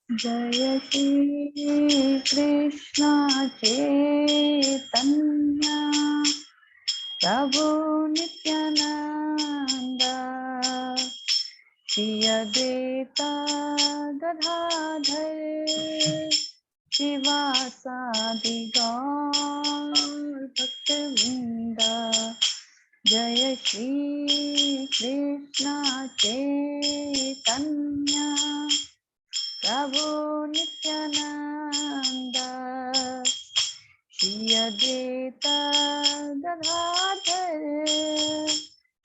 जय श्री कृष्ण चैतन्य प्रभु नित्यानंद श्री अद्वैता गदाधर शिवासादि गौर भक्तवृंद। जय श्री कृष्ण चैतन्य प्रभु नित्यानंद श्री अद्वैता गदाधर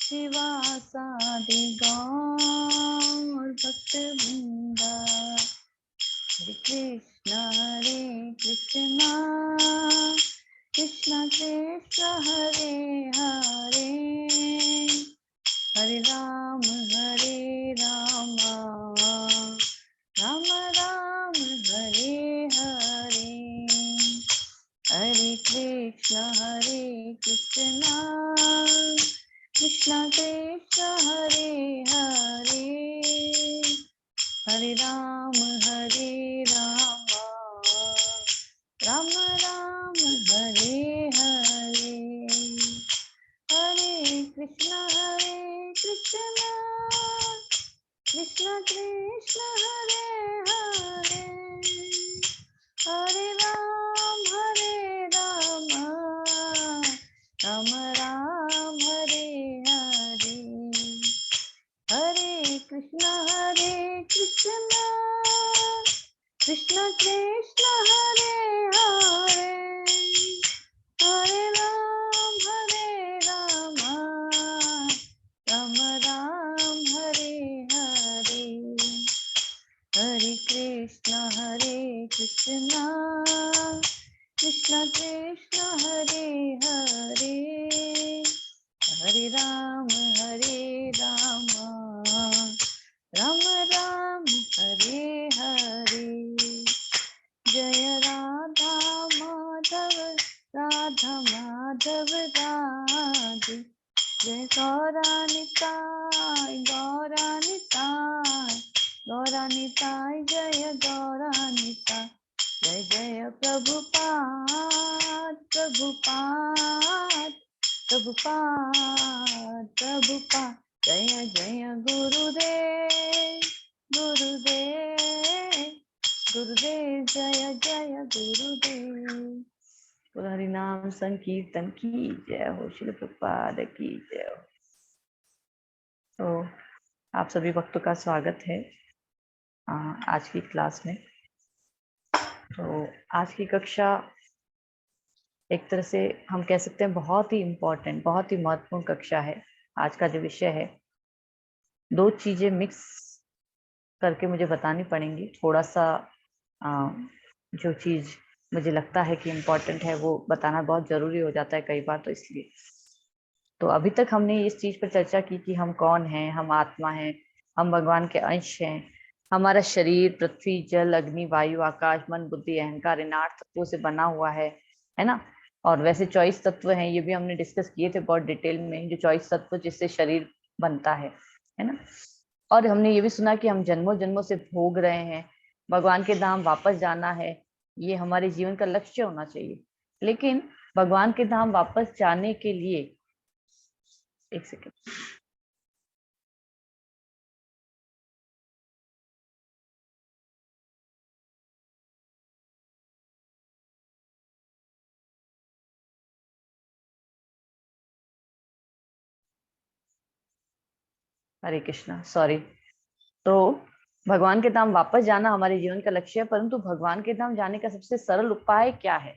शिवासादि गौर भक्तवृंद। हरे कृष्ण कृष्ण कृष्ण हरे हरे, हरे राम राम राम हरे हरे। हरे कृष्ण कृष्ण कृष्ण हरे हरे, हरे राम राम राम हरे हरे। हरे कृष्ण कृष्ण कृष्ण हरे हरे, हरे राम राम राम हरे हरे। हरे कृष्ण कृष्ण कृष्ण हरे हरे, हरे राम राम राम हरे हरे। हरे कृष्ण कृष्ण कृष्ण हरे हरे, हरे राम राम राम हरे हरे। जय राधा माधव राधे, जय गौरानिताय जय गौरानिताय। जय जय प्रभुपाद। जय जय गुरुदेव जय जय गुरुदेव। हरि नाम संकीर्तन की जय हो, श्री प्रभुपाद की जय हो। तो आप सभी भक्तों का स्वागत है आज की क्लास में। तो आज की कक्षा एक तरह से हम कह सकते हैं बहुत ही इम्पोर्टेंट, बहुत ही महत्वपूर्ण कक्षा है। आज का जो विषय है, दो चीजें मिक्स करके मुझे बतानी पड़ेंगी। थोड़ा सा जो चीज मुझे लगता है कि इम्पोर्टेंट है वो बताना बहुत जरूरी हो जाता है कई बार, तो इसलिए। तो अभी तक हमने इस चीज पर चर्चा की कि हम कौन हैं। हम आत्मा हैं, हम भगवान के अंश हैं। हमारा शरीर पृथ्वी, जल, अग्नि, वायु, आकाश, मन, बुद्धि, अहंकार इन 8 तत्वों से बना हुआ है ना। और वैसे 24 तत्व हैं, ये भी हमने डिस्कस किए थे बहुत डिटेल में, जो 24 तत्व जिससे शरीर बनता है ना। और हमने ये भी सुना कि हम जन्मों जन्मों से भोग रहे हैं, भगवान के धाम वापस जाना है, ये हमारे जीवन का लक्ष्य होना चाहिए। लेकिन भगवान के धाम वापस जाने के लिए, एक सेकेंड, हरे कृष्णा, सॉरी। तो भगवान के धाम वापस जाना हमारे जीवन का लक्ष्य है, परंतु भगवान के धाम जाने का सबसे सरल उपाय क्या है?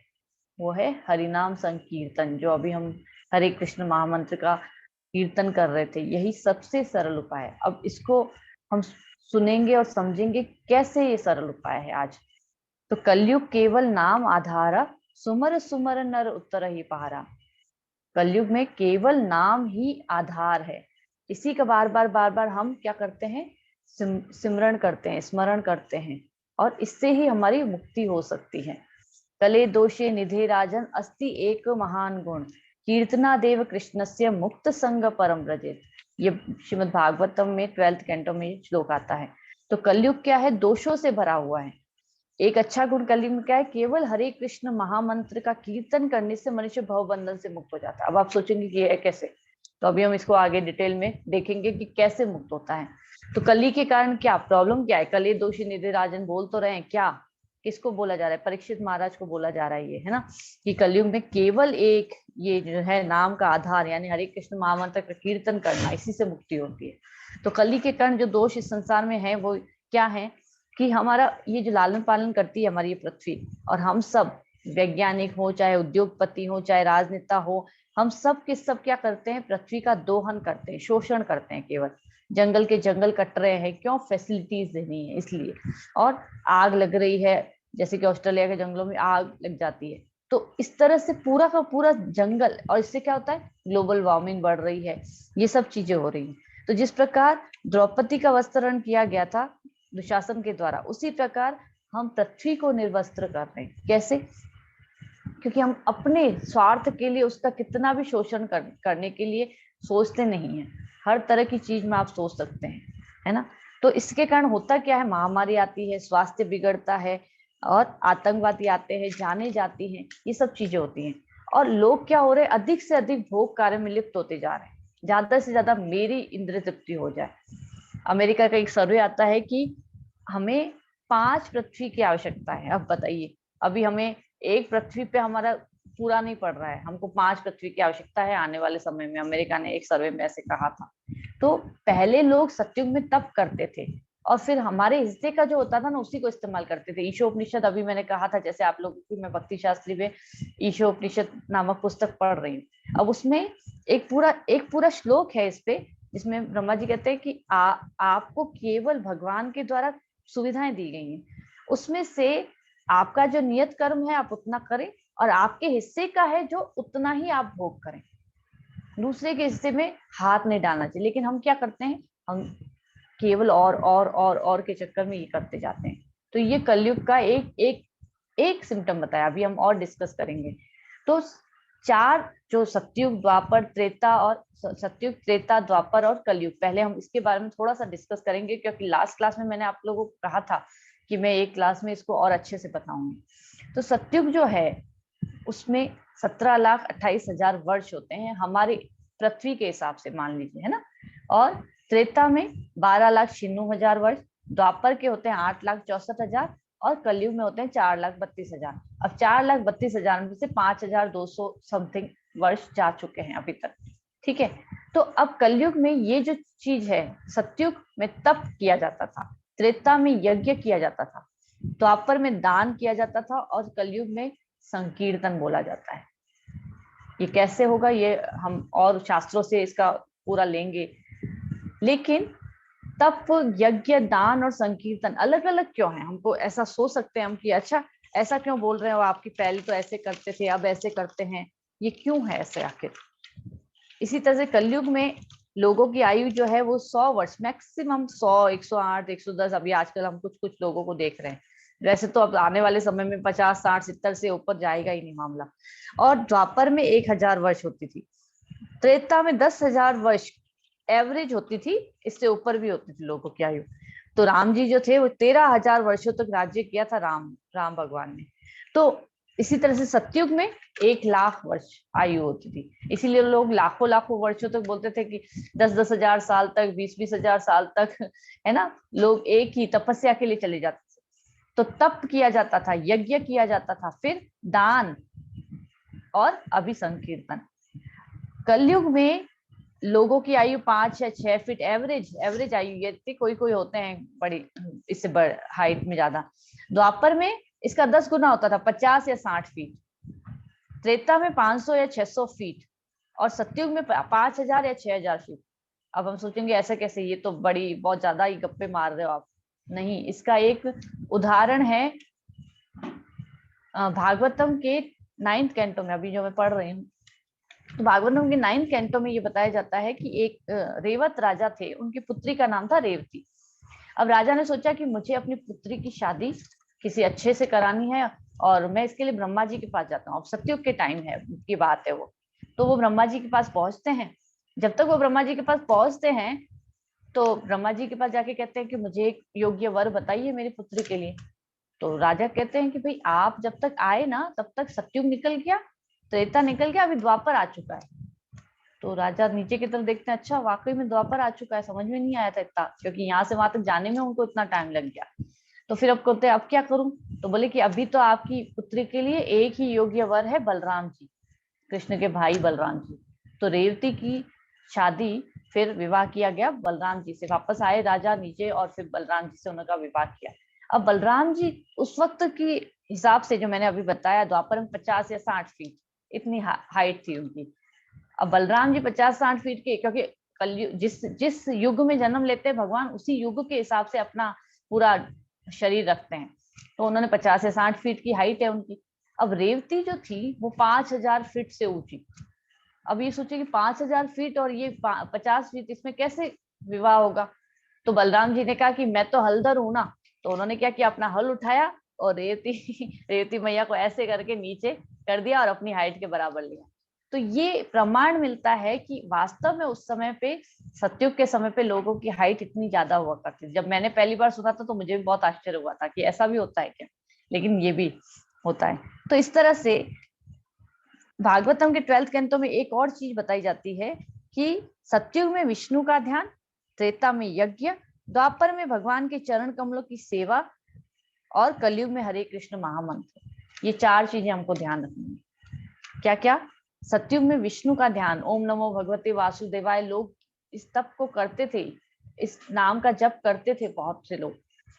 वो है हरिनाम संकीर्तन, जो अभी हम हरे कृष्ण महामंत्र का कीर्तन कर रहे थे। यही सबसे सरल उपाय है। अब इसको हम सुनेंगे और समझेंगे कैसे ये सरल उपाय है आज। तो कलयुग केवल नाम आधारा, सुमर सुमर नर उत्तर ही पहारा। कलयुग में केवल नाम ही आधार है। इसी का बार बार हम क्या करते हैं? सिमरण करते हैं, स्मरण करते हैं, और इससे ही हमारी मुक्ति हो सकती है। कले दोषे निधे राजन अस्ति एक महान गुण, कीर्तना देव कृष्णस्य मुक्त संग परम व्रजेत। ये श्रीमद् भागवतम में 12th कैंटो में श्लोक आता है। तो कलयुग क्या है, दोषों से भरा हुआ है। एक अच्छा गुण कलयुग में क्या है, केवल हरे कृष्ण महामंत्र का कीर्तन करने से मनुष्य भव बंधन से मुक्त हो जाता है। अब आप सोचेंगे कि ये कैसे, तो अभी हम इसको आगे डिटेल में देखेंगे कि कैसे मुक्त होता है। तो कली के कारण क्या प्रॉब्लम क्या है, कली दोषी निधि राजन बोल तो रहे हैं क्या, किसको बोला जा रहा है, परीक्षित महाराज को बोला जा रहा है ये, है ना, कि कलयुग में केवल एक ये जो है नाम का आधार यानी हरे कृष्ण महामंत्र का कीर्तन करना, इसी से मुक्ति होती है। तो कली के कारण जो दोष इस संसार में है वो क्या है कि हमारा ये जो लालन पालन करती है हमारी ये पृथ्वी, और हम सब वैज्ञानिक हो चाहे उद्योगपति हो चाहे राजनेता हो, हम सब के सब क्या करते हैं, पृथ्वी का दोहन करते हैं, शोषण करते हैं, केवल जंगल के जंगल कट रहे हैं, क्यों, फैसिलिटीज देनी है इसलिए। और आग लग रही है, जैसे कि ऑस्ट्रेलिया के जंगलों में आग लग जाती है, तो इस तरह से पूरा का पूरा जंगल, और इससे क्या होता है, ग्लोबल वार्मिंग बढ़ रही है, ये सब चीजें हो रही हैं। तो जिस प्रकार द्रौपदी का वस्त्रण किया गया था दुशासन के द्वारा, उसी प्रकार हम पृथ्वी को निर्वस्त्र कर रहे हैं। कैसे, क्योंकि हम अपने स्वार्थ के लिए उसका कितना भी शोषण करने के लिए सोचते नहीं है। हर तरह की चीज में आप सोच सकते हैं, है ना। तो इसके कारण होता क्या है, महामारी आती है, स्वास्थ्य बिगड़ता है, और आतंकवादी आते हैं, जाने जाती हैं, ये सब चीजें होती हैं। और लोग क्या हो रहे हैं, अधिक से अधिक भोग कार्य में लिप्त होते जा रहे हैं, ज्यादा से ज्यादा मेरी इंद्रिय तृप्ति हो जाए। अमेरिका का एक सर्वे आता है कि हमें 5 पृथ्वी की आवश्यकता है। अब बताइए, अभी हमें एक पृथ्वी पे हमारा पूरा नहीं पड़ रहा है, हमको 5 पृथ्वी की आवश्यकता है आने वाले समय में, अमेरिका ने एक सर्वे में ऐसे कहा था। तो पहले लोग सत्युग में तप करते थे, और फिर हमारे हिस्से का जो होता था ना उसी को इस्तेमाल करते थे। ईशोपनिषद अभी मैंने कहा था, जैसे आप लोगों की मैं भक्ति शास्त्री में ईशोपनिषद नामक पुस्तक पढ़ रही हूँ। अब उसमें एक पूरा श्लोक है इस पे, जिसमें ब्रह्मा जी कहते हैं कि आपको केवल भगवान के द्वारा सुविधाएं दी गई हैं, उसमें से आपका जो नियत कर्म है आप उतना करें, और आपके हिस्से का है जो उतना ही आप भोग करें, दूसरे के हिस्से में हाथ नहीं डालना चाहिए। लेकिन हम क्या करते हैं, हम केवल और के चक्कर में ये करते जाते हैं। तो ये कलयुग का एक सिम्टम बताया, अभी हम और डिस्कस करेंगे। तो 4 जो सतयुग द्वापर त्रेता, और सतयुग त्रेता द्वापर और कलयुग, पहले हम इसके बारे में थोड़ा सा डिस्कस करेंगे, क्योंकि लास्ट क्लास में मैंने आप लोगों को कहा था कि मैं एक क्लास में इसको और अच्छे से बताऊंगी। तो सतयुग जो है उसमें 17,28,000 वर्ष होते हैं हमारे पृथ्वी के हिसाब से, मान लीजिए, है ना। और त्रेता में 12,96,000 वर्ष, द्वापर के होते हैं 8,64,000, और कलयुग में होते हैं 4,32,000। अब 4,32,000 में से 5,200 समथिंग वर्ष जा चुके हैं अभी तक, ठीक है। तो अब कलयुग में ये जो चीज है, सतयुग में तप किया जाता था, त्रेता में यज्ञ किया जाता था, द्वापर में दान किया जाता था, और कलयुग में संकीर्तन बोला जाता है। ये कैसे होगा, ये हम और शास्त्रों से इसका पूरा लेंगे। लेकिन तप, यज्ञ, दान और संकीर्तन अलग अलग क्यों है, हमको ऐसा सोच सकते हैं हम कि अच्छा ऐसा क्यों बोल रहे हो आपकी, पहले तो ऐसे करते थे अब ऐसे करते हैं, ये क्यों है ऐसे आखिर। इसी तरह से कलयुग में लोगों की आयु जो है वो 100 वर्ष मैक्सिमम, 100, 108, 110, अभी आजकल हम कुछ कुछ लोगों को देख रहे हैं। वैसे तो अब आने वाले समय में 50, 60, 70 से ऊपर जाएगा ही नहीं मामला। और द्वापर में 1,000 वर्ष होती थी, त्रेता में 10,000 वर्ष एवरेज होती थी, इससे ऊपर भी होती थी लोगों की आयु। तो राम जी जो थे वो 13,000 वर्षों तक राज्य किया था राम भगवान ने। तो इसी तरह से सतयुग में 1,00,000 वर्ष आयु होती थी, इसीलिए लोग लाखों लाखों वर्षों तक बोलते थे कि 10-10 हजार साल तक, 20-20 हजार साल तक, है ना, लोग एक ही तपस्या के लिए चले जाते थे। तो तप किया जाता था, यज्ञ किया जाता था, फिर दान और अभी संकीर्तन। कलयुग में लोगों की आयु 5 या 6 फीट एवरेज आयु ये थी, कोई कोई होते हैं बड़ी, इससे बड़ हाइट में ज्यादा। द्वापर में इसका 10 गुना होता था, 50 या 60 फीट। त्रेता में 500 या 600 फीट, और सतयुग में 5,000 या 6,000 फीट। अब हम सोचेंगे ऐसा कैसे, ये तो बड़ी बहुत ज्यादा ही गप्पे मार रहे हो आप। नहीं, इसका एक उदाहरण है भागवतम के 9th कैंटो में, अभी जो मैं पढ़ रही हूँ। तो भागवतम के 9th कैंटो में ये बताया जाता है कि एक रेवत राजा थे, उनकी पुत्री का नाम था रेवती। अब राजा ने सोचा कि मुझे अपनी पुत्री की शादी किसी अच्छे से करानी है, और मैं इसके लिए ब्रह्मा जी के पास जाता हूँ। अब सतयुग के टाइम है की बात है वो, तो वो ब्रह्मा जी के पास पहुंचते हैं। जब तक वो ब्रह्मा जी के पास पहुंचते हैं, तो ब्रह्मा जी के पास जाके कहते हैं कि मुझे एक योग्य वर बताइए मेरी पुत्री के लिए। तो राजा कहते हैं कि भाई आप जब तक आए ना तब तक सतयुग निकल गया, त्रेता निकल गया, अभी द्वापर आ चुका है। तो राजा नीचे की तरफ देखते हैं, अच्छा वाकई में द्वापर आ चुका है, समझ में नहीं आया था इतना, क्योंकि यहाँ से वहां तक जाने में उनको इतना टाइम लग गया। तो फिर अब कहते हैं अब क्या करूं। तो बोले कि अभी तो आपकी पुत्री के लिए एक ही योग्य वर है, बलराम जी, कृष्ण के भाई बलराम जी। तो रेवती की शादी, फिर विवाह किया गया बलराम जी से। वापस आए राजा नीचे और फिर बलराम जी से उनका विवाह किया। अब बलराम जी उस वक्त की हिसाब से जो मैंने अभी बताया, द्वापर में 50 या 60 फीट इतनी हाइट थी उनकी। अब बलराम जी 50-60 फीट के, क्योंकि कलयुग जिस जिस युग में जन्म लेते हैं भगवान, उसी युग के हिसाब से अपना पूरा शरीर रखते हैं। तो उन्होंने 50 या 60 फीट की हाइट है उनकी। अब रेवती जो थी वो 5000 फीट से ऊंची। अब ये सोचिए कि 5000 फीट और ये 50 फीट, इसमें कैसे विवाह होगा। तो बलराम जी ने कहा कि मैं तो हलधर हूं ना। तो उन्होंने क्या किया, अपना हल उठाया और रेवती रेवती मैया को ऐसे करके नीचे कर दिया और अपनी हाइट के बराबर लिया। तो ये प्रमाण मिलता है कि वास्तव में उस समय पे, सतयुग के समय पे, लोगों की हाइट इतनी ज्यादा हुआ करती थी। जब मैंने पहली बार सुना था तो मुझे भी बहुत आश्चर्य हुआ था कि ऐसा भी होता है क्या, लेकिन ये भी होता है। तो इस तरह से भागवतम के 12th कैंटो में एक और चीज बताई जाती है कि सतयुग में विष्णु का ध्यान, त्रेता में यज्ञ, द्वापर में भगवान के चरण कमलों की सेवा और कलयुग में हरे कृष्ण महामंत्र। ये 4 चीजें हमको ध्यान रखनी है। क्या क्या? सतयुग में विष्णु का ध्यान, ओम नमो भगवते वासुदेवाय, लोग इस तप को करते थे, इस नाम का जप करते थे बहुत से लोग,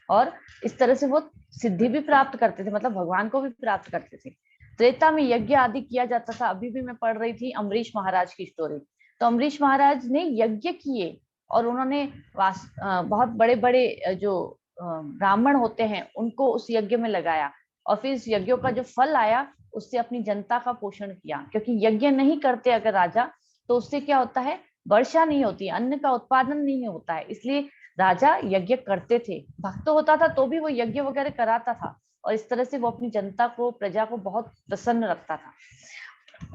और इस तरह से वो सिद्धि भी प्राप्त करते थे, मतलब भगवान को भी प्राप्त करते थे। त्रेता में यज्ञ आदि किया जाता था। अभी भी मैं पढ़ रही थी अम्बरीश महाराज की स्टोरी। तो अम्बरीश महाराज ने यज्ञ किए और उन्होंने बहुत बड़े बड़े जो ब्राह्मण होते हैं उनको उस यज्ञ में लगाया, और फिर इस यज्ञों का जो फल आया उससे अपनी जनता का पोषण किया। क्योंकि यज्ञ नहीं करते अगर राजा, तो उससे क्या होता है, वर्षा नहीं होती, अन्न का उत्पादन नहीं होता है। इसलिए राजा यज्ञ करते थे। भक्त होता था तो भी वो यज्ञ वगैरह कराता था, और इस तरह से वो अपनी जनता को, प्रजा को बहुत प्रसन्न रखता था।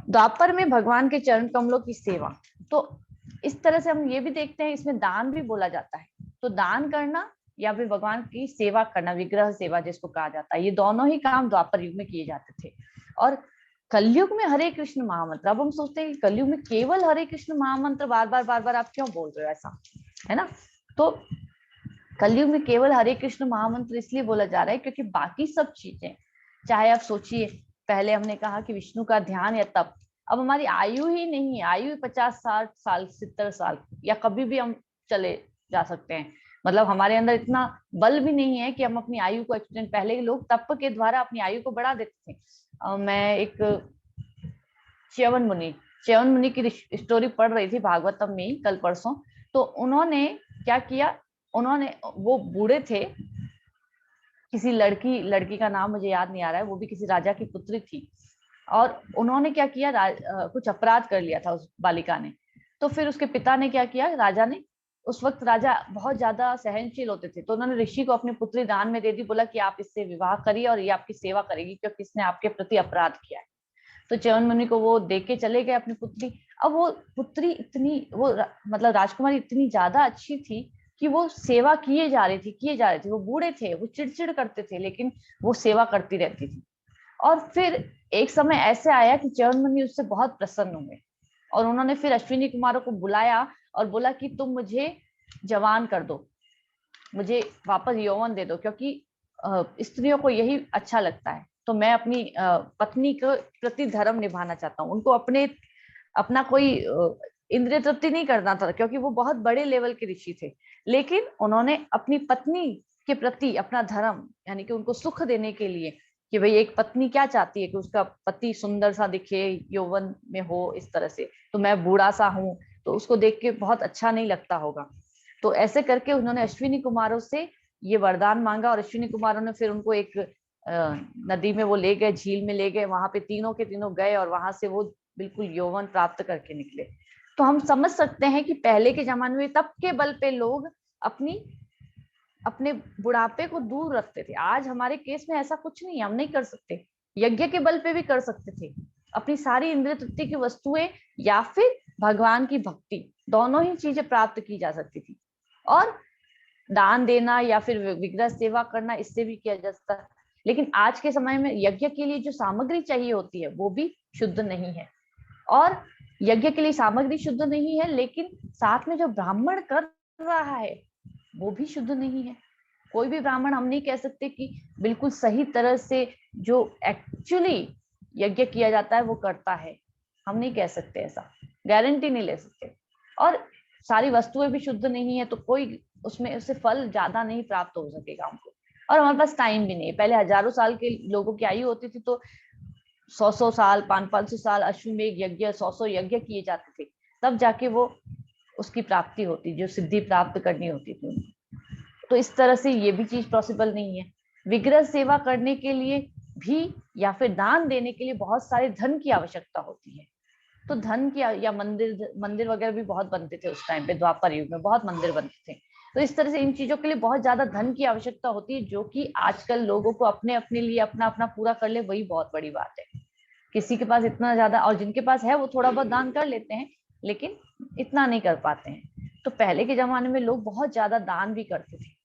द्वापर में भगवान के चरण कमलों की सेवा, तो इस तरह से हम ये भी देखते हैं, इसमें दान भी बोला जाता है। तो दान करना या फिर भगवान की सेवा करना, विग्रह सेवा जिसको कहा जाता है, ये दोनों ही काम द्वापर युग में किए जाते थे। और कलयुग में हरे कृष्ण महामंत्र, अब हम सोचते हैं कि कलयुग में केवल हरे कृष्ण महामंत्र बार बार आप क्यों बोल रहे हो ऐसा, है ना। तो कलयुग में केवल हरे कृष्ण महामंत्र इसलिए बोला जा रहा है क्योंकि बाकी सब चीजें, चाहे आप सोचिए, पहले हमने कहा कि विष्णु का ध्यान या तप, अब हमारी आयु ही नहीं है, आयु 50-60 साल 70 साल, या कभी भी हम चले जा सकते हैं। मतलब हमारे अंदर इतना बल भी नहीं है कि हम अपनी आयु को एक्सटेंड, पहले के लोग तप के द्वारा अपनी आयु को बढ़ा देते थे। मैं एक च्यवन मुनि की स्टोरी पढ़ रही थी भागवतम में कल परसों। तो उन्होंने क्या किया, उन्होंने, वो बूढ़े थे, किसी लड़की का नाम मुझे याद नहीं आ रहा है, वो भी किसी राजा की पुत्री थी, और उन्होंने क्या किया, कुछ अपराध कर लिया था उस बालिका ने। तो फिर उसके पिता ने क्या किया, राजा ने, उस वक्त राजा बहुत ज्यादा सहनशील होते थे, तो उन्होंने ऋषि को अपनी पुत्री दान में दे दी, बोला कि आप इससे विवाह करिए और ये आपकी सेवा करेगी क्योंकि इसने आपके प्रति अपराध किया है। तो च्यवन मुनि को वो दे के चले गए अपनी पुत्री। अब वो पुत्री इतनी, वो मतलब राजकुमारी इतनी ज्यादा अच्छी थी कि वो सेवा किए जा रही थी। वो बूढ़े थे, वो चिड़चिड़ करते थे, लेकिन वो सेवा करती रहती थी। और फिर एक समय ऐसे आया कि च्यवन मुनि उससे बहुत प्रसन्न हुए, और उन्होंने फिर अश्विनी कुमारों को बुलाया और बोला कि तुम मुझे जवान कर दो, मुझे वापस यौवन दे दो, क्योंकि स्त्रियों को यही अच्छा लगता है। तो मैं अपनी पत्नी के प्रति धर्म निभाना चाहता हूँ, उनको अपना कोई इंद्रिय तृप्ति नहीं करना था, क्योंकि वो बहुत बड़े लेवल के ऋषि थे। लेकिन उन्होंने अपनी पत्नी के प्रति अपना धर्म, यानी कि उनको सुख देने के लिए, कि भाई एक पत्नी क्या चाहती है कि उसका पति सुंदर सा दिखे, यौवन में हो, इस तरह से। तो मैं बूढ़ा सा हूँ तो उसको देख के बहुत अच्छा नहीं लगता होगा। तो ऐसे करके उन्होंने अश्विनी कुमारों से ये वरदान मांगा, और अश्विनी कुमारों ने फिर उनको एक नदी में वो ले गए, झील में ले गए, वहां पे तीनों के तीनों गए, और वहां से वो बिल्कुल यौवन प्राप्त करके निकले। तो हम समझ सकते हैं कि पहले के जमाने में तप के बल पे लोग अपने बुढ़ापे को दूर रखते थे। आज हमारे केस में ऐसा कुछ नहीं है, हम नहीं कर सकते। यज्ञ के बल पे भी कर सकते थे, अपनी सारी इंद्रिय तृप्ति की वस्तुएं या फिर भगवान की भक्ति, दोनों ही चीजें प्राप्त की जा सकती थी। और दान देना या फिर विग्रह सेवा करना इससे भी किया जा सकता है। लेकिन आज के समय में यज्ञ के लिए जो सामग्री चाहिए होती है वो भी शुद्ध नहीं है, और यज्ञ के लिए सामग्री शुद्ध नहीं है, लेकिन साथ में जो ब्राह्मण कर रहा है वो भी शुद्ध नहीं है। कोई भी ब्राह्मण हम नहीं कह सकते कि बिल्कुल सही तरह से जो एक्चुअली यज्ञ किया जाता है वो करता है, हम नहीं कह सकते, ऐसा गारंटी नहीं ले सकते। और सारी वस्तुएं भी शुद्ध नहीं है तो कोई उसमें उससे फल ज्यादा नहीं प्राप्त हो सकेगा हमको। और हमारे पास टाइम भी नहीं, पहले हजारों साल के लोगों की आयु होती थी तो 100 साल 500 साल अश्वमेघ यज्ञ 100 यज्ञ किए जाते थे, तब जाके वो उसकी प्राप्ति होती, जो सिद्धि प्राप्त करनी होती थी। तो इस तरह से ये भी चीज पॉसिबल नहीं है। विग्रह सेवा करने के लिए भी या फिर दान देने के लिए बहुत सारे धन की आवश्यकता होती है। तो धन की या मंदिर वगैरह भी बहुत बनते थे उस टाइम पे, द्वापर युग में बहुत मंदिर बनते थे। तो इस तरह से इन चीजों के लिए बहुत ज्यादा धन की आवश्यकता होती है, जो कि आजकल लोगों को अपने अपने लिए अपना अपना पूरा कर ले, वही बहुत बड़ी बात है। किसी के पास इतना ज्यादा, और जिनके पास है वो थोड़ा बहुत दान कर लेते हैं लेकिन इतना नहीं कर पाते हैं। तो पहले के जमाने में लोग बहुत ज्यादा दान भी करते थे।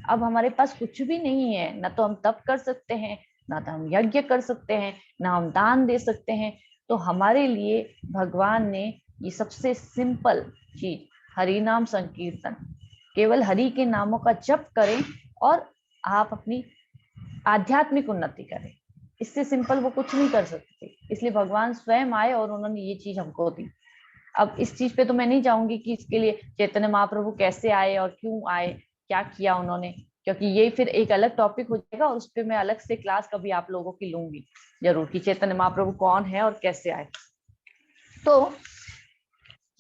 अब हमारे पास कुछ भी नहीं है, ना तो हम तप कर सकते हैं, ना तो हम यज्ञ कर सकते हैं, ना हम दान दे सकते हैं। तो हमारे लिए भगवान ने ये सबसे सिंपल चीज, हरि नाम संकीर्तन, केवल हरि के नामों का जप करें और आप अपनी आध्यात्मिक उन्नति करें, इससे सिंपल वो कुछ नहीं कर सकते। इसलिए भगवान स्वयं आए और उन्होंने ये चीज हमको दी। अब इस चीज पे तो मैं नहीं जाऊंगी कि इसके लिए चैतन्य महाप्रभु कैसे आए और क्यों आए, क्या किया उन्होंने, क्योंकि ये फिर एक अलग टॉपिक हो जाएगा और उस पर मैं अलग से क्लास कभी आप लोगों की लूंगी जरूर, कि चैतन्य महाप्रभु कौन है और कैसे आए। तो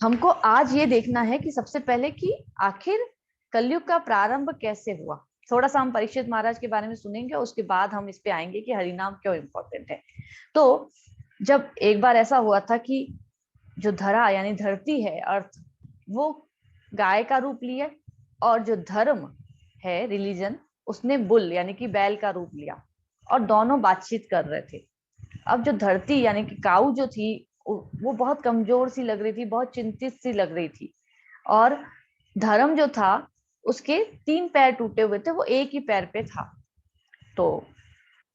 हमको आज ये देखना है कि सबसे पहले कि आखिर कलयुग का प्रारंभ कैसे हुआ। थोड़ा सा हम परीक्षित महाराज के बारे में सुनेंगे, उसके बाद हम इस पे आएंगे कि हरिनाम क्यों इम्पोर्टेंट है। तो जब एक बार ऐसा हुआ था कि जो धरा यानी धरती है, अर्थ, वो गाय का रूप लिया, और जो धर्म है, रिलीजन, उसने बुल यानी कि बैल का रूप लिया, और दोनों बातचीत कर रहे थे। अब जो धरती यानी कि काऊ जो थी वो बहुत कमजोर सी लग रही थी, बहुत चिंतित सी लग रही थी, और धर्म जो था उसके 3 पैर टूटे हुए थे, वो एक ही पैर पे था। तो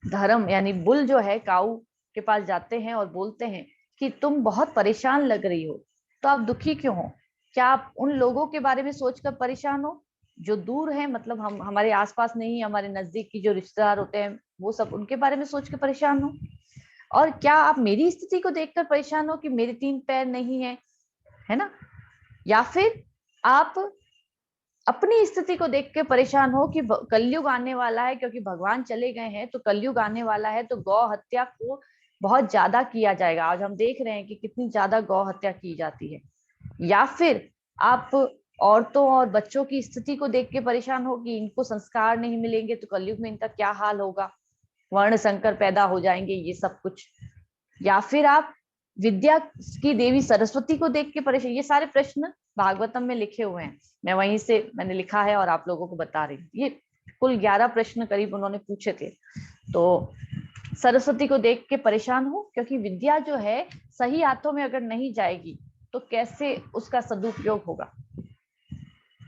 धर्म यानी बुल जो है काऊ के पास जाते हैं और बोलते हैं कि तुम बहुत परेशान लग रही हो, तो आप दुखी क्यों हो? क्या आप उन लोगों के बारे में सोचकर परेशान हो जो दूर है, मतलब हम हमारे आसपास नहीं, हमारे नजदीक की जो रिश्तेदार होते हैं वो सब, उनके बारे में सोच के परेशान हो? और क्या आप मेरी स्थिति को देखकर परेशान हो कि मेरे 3 पैर नहीं है ना? या फिर आप अपनी स्थिति को देख के परेशान हो कि कलयुग आने वाला है, क्योंकि भगवान चले गए हैं तो कलयुग आने वाला है, तो गौ हत्या को बहुत ज्यादा किया जाएगा। आज हम देख रहे हैं कि कितनी ज्यादा गौ हत्या की जाती है। या फिर आप औरतों और बच्चों की स्थिति को देख के परेशान हो कि इनको संस्कार नहीं मिलेंगे तो कलयुग में इनका क्या हाल होगा, वर्ण संकर पैदा हो जाएंगे, ये सब कुछ। या फिर आप विद्या की देवी सरस्वती को देख के परेशान। ये सारे प्रश्न भागवतम में लिखे हुए हैं, मैं वहीं से मैंने लिखा है और आप लोगों को बता रही हूँ। ये कुल 11 प्रश्न करीब उन्होंने पूछे थे। तो सरस्वती को देख के परेशान हो क्योंकि विद्या जो है सही हाथों में अगर नहीं जाएगी तो कैसे उसका सदुपयोग होगा।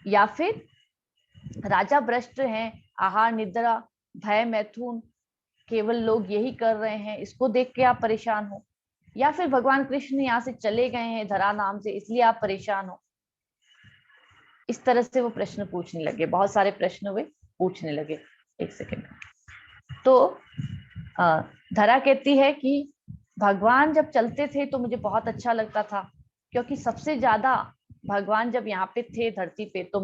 या फिर राजा भ्रष्ट हैं, आहार निद्रा भय मैथुन केवल लोग यही कर रहे हैं, इसको देख के आप परेशान हो। या फिर भगवान कृष्ण यहाँ से चले गए हैं धरा नाम से, इसलिए आप परेशान हो। इस तरह से वो प्रश्न पूछने लगे, बहुत सारे प्रश्न वे पूछने लगे। एक सेकेंड। तो धरा कहती है कि भगवान जब चलते थे तो मुझे बहुत अच्छा लगता था, क्योंकि सबसे ज्यादा भगवान जब यहाँ पे थे धरती पे तो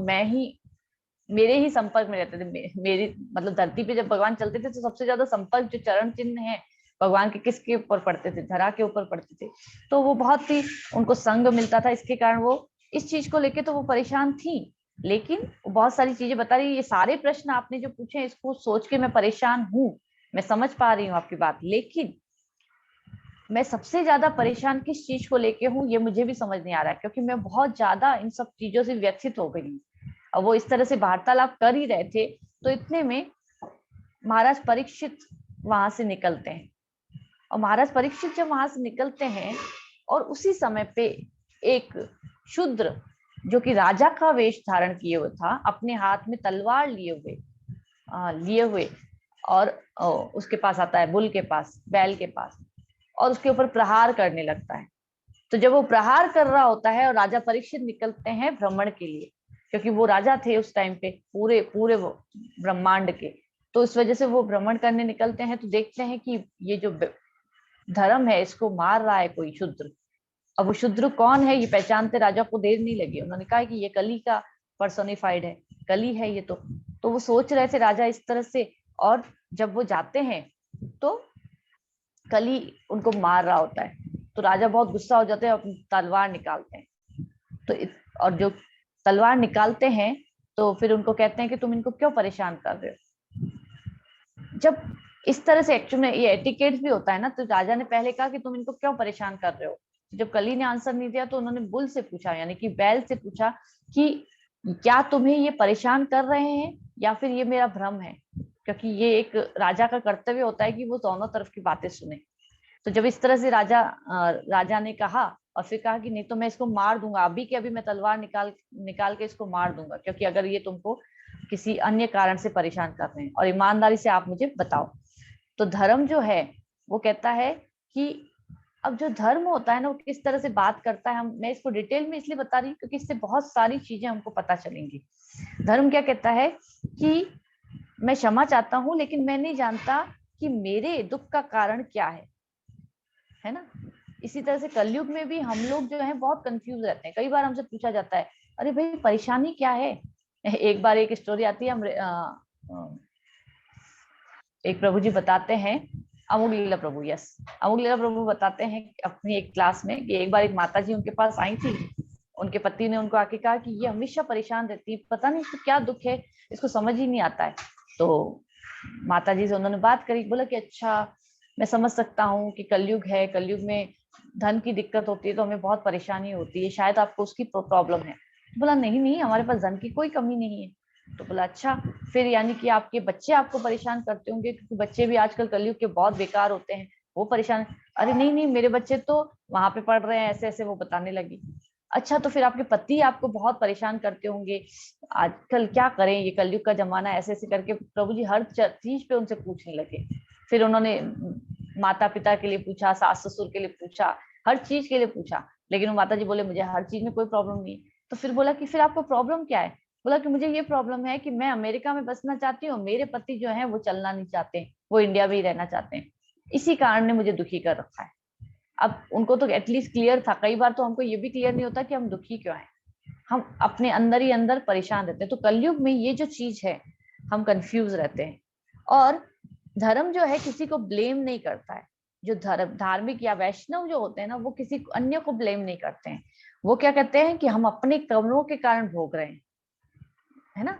मेरे ही संपर्क में रहते थे। मेरी मतलब धरती पे जब भगवान चलते थे तो सबसे ज्यादा संपर्क जो चरण चिन्ह है भगवान के किसके ऊपर पड़ते थे, धरा के ऊपर पड़ते थे। तो वो बहुत ही उनको संग मिलता था, इसके कारण वो इस चीज को लेके तो वो परेशान थी। लेकिन बहुत सारी चीजें बता रही है। ये सारे प्रश्न आपने जो पूछे इसको सोच के मैं परेशान हूँ, मैं समझ पा रही हूँ आपकी बात, लेकिन मैं सबसे ज्यादा परेशान किस चीज को लेके हूँ ये मुझे भी समझ नहीं आ रहा है, क्योंकि मैं बहुत ज्यादा इन सब चीजों से व्यथित हो गई हूँ। और वो इस तरह से वार्तालाप कर ही रहे थे तो इतने में महाराज परीक्षित वहां से निकलते हैं। और महाराज परीक्षित जब वहां से निकलते हैं और उसी समय पे एक शूद्र जो कि राजा का वेश धारण किए हुए था, अपने हाथ में तलवार लिए हुए और उसके पास आता है, बुल के पास, बैल के पास, और उसके ऊपर प्रहार करने लगता है। तो जब वो प्रहार कर रहा होता है और राजा परीक्षित निकलते हैं भ्रमण के लिए, क्योंकि वो राजा थे उस टाइम पे पूरे पूरे वो ब्रह्मांड के, तो इस वजह से वो भ्रमण करने निकलते हैं। तो देखते हैं कि ये जो धर्म है इसको मार रहा है कोई शूद्र। अब वो शूद्र कौन है ये पहचानते राजा को देर नहीं लगी, उन्होंने कहा कि ये कली का पर्सोनिफाइड है, कली है ये। तो वो सोच रहे थे राजा इस तरह से, और जब वो जाते हैं तो कली उनको मार रहा होता है, तो राजा बहुत गुस्सा हो जाते हैं, अपनी तलवार निकालते हैं। और जो तलवार निकालते हैं तो फिर उनको कहते हैं कि तुम इनको क्यों परेशान कर रहे हो। जब इस तरह से एक्चुअली ये एटिकेट भी होता है ना, तो राजा ने पहले कहा कि तुम इनको क्यों परेशान कर रहे हो। जब कली ने आंसर नहीं दिया तो उन्होंने बुल से पूछा, यानी कि बैल से पूछा कि क्या तुम्हें ये परेशान कर रहे हैं या फिर ये मेरा भ्रम है, क्योंकि ये एक राजा का कर्तव्य होता है कि वो दोनों तरफ की बातें सुने। तो जब इस तरह से राजा ने कहा और फिर कहा कि नहीं तो मैं इसको मार दूंगा, अभी के अभी मैं तलवार निकाल निकाल के इसको मार दूंगा, क्योंकि अगर ये तुमको किसी अन्य कारण से परेशान कर रहे हैं, और ईमानदारी से आप मुझे बताओ। तो धर्म जो है वो कहता है कि अब जो धर्म होता है ना वो किस तरह से बात करता है, मैं इसको डिटेल में इसलिए बता रही हूँ क्योंकि इससे बहुत सारी चीजें हमको पता चलेंगी। धर्म क्या कहता है कि मैं क्षमा चाहता हूँ लेकिन मैं नहीं जानता कि मेरे दुख का कारण क्या है ना। इसी तरह से कलयुग में भी हम लोग जो है बहुत कंफ्यूज रहते हैं। कई बार हमसे पूछा जाता है अरे भाई परेशानी क्या है। एक बार एक स्टोरी आती है, हम एक प्रभु जी बताते हैं, अमोघ लीला प्रभु, यस, अमोघ लीला प्रभु बताते हैं अपनी एक क्लास में कि एक बार एक माता जी उनके पास आई थी। उनके पति ने उनको आके कहा कि ये हमेशा परेशान रहती है, पता नहीं इसको क्या दुख है, इसको समझ ही नहीं आता है। तो माता जी से उन्होंने बात करी, बोला कि अच्छा मैं समझ सकता हूँ कि कलयुग है, कलयुग में धन की दिक्कत होती है तो हमें बहुत परेशानी होती है, शायद आपको उसकी प्रॉब्लम है। बोला नहीं नहीं, हमारे पास धन की कोई कमी नहीं है। तो बोला अच्छा, फिर यानी कि आपके बच्चे आपको परेशान करते होंगे, क्योंकि बच्चे भी आजकल कलयुग के बहुत बेकार होते हैं, वो परेशान। अरे नहीं नहीं, मेरे बच्चे तो वहां पे पढ़ रहे हैं, ऐसे ऐसे वो बताने लगी। अच्छा, तो फिर आपके पति आपको बहुत परेशान करते होंगे, आजकल क्या करें, ये कलयुग का जमाना, ऐसे ऐसे करके प्रभु जी हर चीज पे उनसे पूछने लगे। फिर उन्होंने माता पिता के लिए पूछा, सास ससुर के लिए पूछा, हर चीज के लिए पूछा, लेकिन वो माता जी बोले मुझे हर चीज में कोई प्रॉब्लम नहीं। तो फिर बोला कि फिर आपको प्रॉब्लम क्या है। बोला कि मुझे ये प्रॉब्लम है कि मैं अमेरिका में बसना चाहती हूँ, मेरे पति जो है वो चलना नहीं चाहते, वो इंडिया में ही रहना चाहते हैं, इसी कारण ने मुझे दुखी कर रखा है। अब उनको तो एटलीस्ट क्लियर था, कई बार तो हमको ये भी क्लियर नहीं होता कि हम दुखी क्यों हैं, हम अपने अंदर ही अंदर परेशान रहते हैं। तो कलयुग में ये जो चीज है, हम कंफ्यूज रहते हैं। और धर्म जो है किसी को ब्लेम नहीं करता है। जो धार्मिक या वैष्णव जो होते हैं ना, वो किसी अन्य को ब्लेम नहीं करते हैं। वो क्या कहते हैं कि हम अपने कर्मों के कारण भोग रहे हैं, है ना।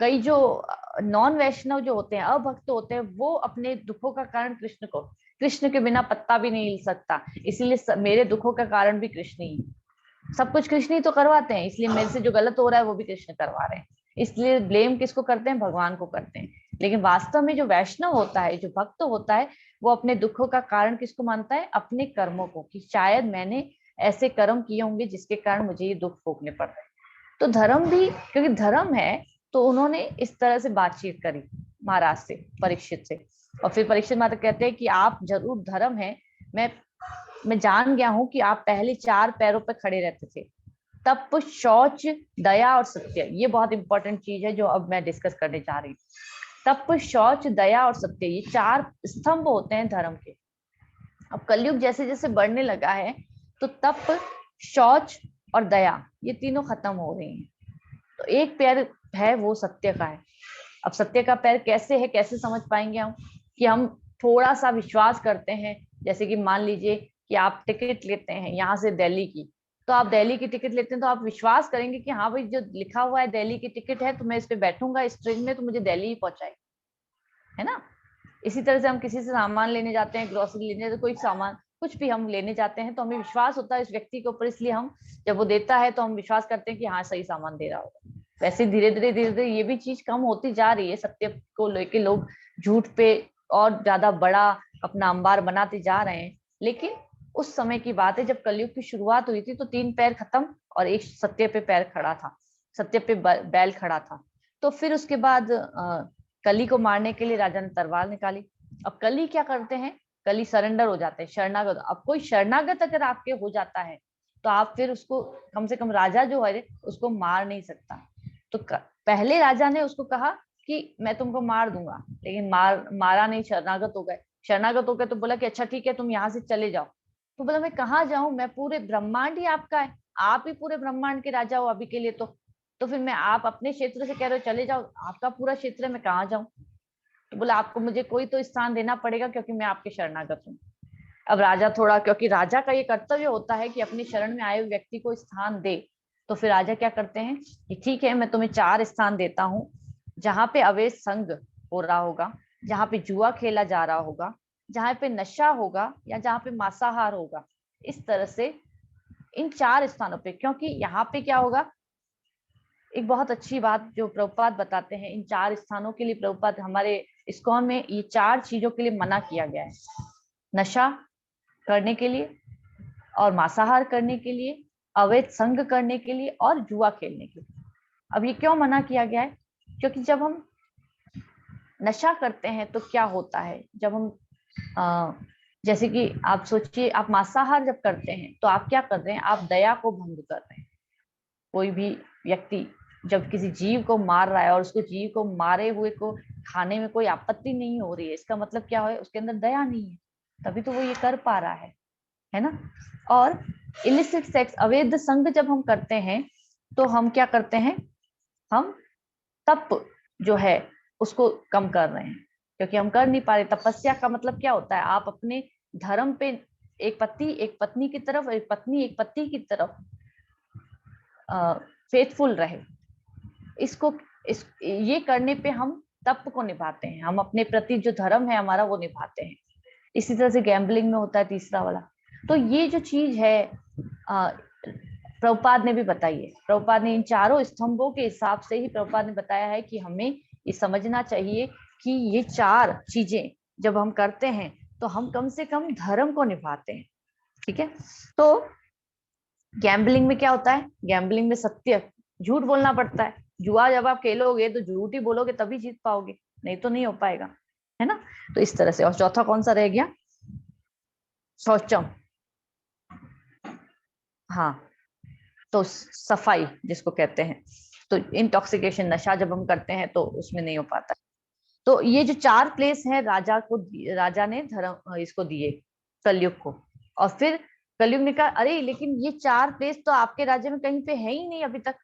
कई जो नॉन वैष्णव जो होते हैं, अभक्त होते हैं, वो अपने दुखों का कारण कृष्ण के बिना पत्ता भी नहीं हिल सकता, इसीलिए मेरे दुखों का कारण भी कृष्ण ही, सब कुछ कृष्ण ही तो करवाते हैं, इसलिए मेरे से जो गलत हो रहा है वो भी कृष्ण करवा रहे हैं, इसलिए ब्लेम किसको करते हैं, भगवान को करते हैं। लेकिन वास्तव में जो वैष्णव होता है, जो भक्त होता है, वो अपने दुखों का कारण किसको मानता है, अपने कर्मों को, कि शायद मैंने ऐसे कर्म किए होंगे जिसके कारण मुझे ये दुख भोगने पड़ रहे हैं। तो धर्म भी, क्योंकि धर्म है, तो उन्होंने इस तरह से बातचीत करी महाराज से, परीक्षित से। और फिर परीक्षित माता कहते हैं कि आप जरूर धर्म है, मैं जान गया हूं कि आप पहले 4 पैरों पर खड़े रहते थे, तप, शौच, दया और सत्य, ये बहुत इंपॉर्टेंट चीज है जो अब मैं डिस्कस करने जा रही हूँ। तप, शौच, दया और सत्य, ये 4 स्तंभ होते हैं धर्म के। अब कलयुग जैसे जैसे बढ़ने लगा है तो तप, शौच और दया, ये तीनों खत्म हो रही हैं। तो एक पैर है वो सत्य का है। अब सत्य का पैर कैसे है, कैसे समझ पाएंगे हम, कि हम थोड़ा सा विश्वास करते हैं। जैसे कि मान लीजिए कि आप टिकट लेते हैं यहाँ से दिल्ली की, तो आप दिल्ली की टिकट लेते हैं तो आप विश्वास करेंगे कि हाँ भाई जो लिखा हुआ है दिल्ली की टिकट है, तो मैं इस पे बैठूंगा इस ट्रेन में, तो मुझे दिल्ली ही पहुंचाएगी, है ना। इसी तरह से हम किसी से सामान लेने जाते हैं, ग्रोसरी लेने, तो कोई सामान कुछ भी हम लेने जाते हैं तो हमें विश्वास होता है इस व्यक्ति के ऊपर, इसलिए हम जब वो देता है तो हम विश्वास करते हैं कि हाँ सही सामान दे रहा होगा। वैसे धीरे धीरे ये भी चीज कम होती जा रही है, सत्य को लेके लोग झूठ पे और ज्यादा बड़ा अपना अंबार बनाते जा रहे हैं। लेकिन उस समय की बात है जब कलयुग की शुरुआत हुई थी, तो 3 पैर खत्म और एक सत्य पे पैर खड़ा था, सत्य पे बैल खड़ा था। तो फिर उसके बाद कली को मारने के लिए राजा ने तलवार निकाली। अब कली क्या करते हैं, कली सरेंडर हो जाते हैं, शरणागत। अब कोई शरणागत अगर आपके हो जाता है तो आप फिर उसको, कम से कम राजा जो है उसको मार नहीं सकता। तो पहले राजा ने उसको कहा कि मैं तुमको मार दूंगा, लेकिन मारा नहीं, शरणागत हो गए। शरणागत हो गए तो बोला कि अच्छा ठीक है, तुम यहाँ से चले जाओ। तो बोला मैं कहाँ जाऊं, मैं पूरे ब्रह्मांड ही आपका है, आप ही पूरे ब्रह्मांड के राजा हो अभी के लिए। तो फिर मैं, आप अपने क्षेत्र से कह रहे हो चले जाओ, आपका पूरा क्षेत्र है, मैं कहाँ जाऊं। तो बोला आपको मुझे कोई तो स्थान देना पड़ेगा, क्योंकि मैं आपके शरणागत हूँ। अब राजा थोड़ा, क्योंकि राजा का ये कर्तव्य होता है कि अपनी शरण में आए हुए व्यक्ति को स्थान दे, तो फिर राजा क्या करते हैं कि ठीक है, मैं तुम्हें 4 स्थान देता हूँ, जहां पे अवैध संग हो रहा होगा, जहां पे जुआ खेला जा रहा होगा, जहां पे नशा होगा, या जहां पे मांसाहार होगा। इस तरह से इन 4 स्थानों पे, क्योंकि यहाँ पे क्या होगा, एक बहुत अच्छी बात जो प्रभुपाद बताते हैं, इन 4 स्थानों के लिए प्रभुपाद, हमारे इस्कॉन में ये 4 चीजों के लिए मना किया गया है। नशा करने के लिए, और मांसाहार करने के लिए, अवैध संग करने के लिए, और जुआ खेलने के लिए। अब ये क्यों मना किया गया है, क्योंकि जब हम नशा करते हैं तो क्या होता है, जब हम जैसे कि आप सोचिए, आप मांसाहार जब करते हैं तो आप क्या कर रहे हैं, आप दया को भंग कर रहे हैं। कोई भी व्यक्ति जब किसी जीव को मार रहा है और उसको, जीव को मारे हुए को खाने में कोई आपत्ति नहीं हो रही है, इसका मतलब क्या है, उसके अंदर दया नहीं है, तभी तो वो ये कर पा रहा है ना। और इलिसिट सेक्स, अवैध संग जब हम करते हैं तो हम क्या करते हैं, हम तप जो है उसको कम कर रहे हैं, क्योंकि हम कर नहीं पा रहे। तपस्या का मतलब क्या होता है, आप अपने धर्म पे, एक पति एक पत्नी की तरफ, एक पत्नी एक पति की तरफ फेथफुल रहे। ये करने पे हम तप को निभाते हैं, हम अपने प्रति जो धर्म है हमारा वो निभाते हैं। इसी तरह से गैम्बलिंग में होता है तीसरा वाला। तो ये जो चीज है प्रभुपाद ने भी बताई है। प्रभुपाद ने इन 4 स्तंभों के हिसाब से ही प्रभुपाद ने बताया है कि हमें ये समझना चाहिए कि ये 4 चीजें जब हम करते हैं तो हम कम से कम धर्म को निभाते हैं। ठीक है। तो गैम्बलिंग में क्या होता है, गैम्बलिंग में सत्य, झूठ बोलना पड़ता है। जुआ जब आप खेलोगे तो झूठ ही बोलोगे तभी जीत पाओगे, नहीं तो नहीं हो पाएगा, है ना। तो इस तरह से। और चौथा कौन सा रह गया, शौचम। हाँ, तो सफाई जिसको कहते हैं। तो इंटॉक्सिकेशन, नशा जब हम करते हैं तो उसमें नहीं हो पाता। तो ये जो 4 प्लेस है राजा ने धर्म इसको दिए कलयुग को। और फिर कलयुग ने कहा अरे लेकिन ये 4 प्लेस तो आपके राज्य में कहीं पे है ही नहीं अभी तक,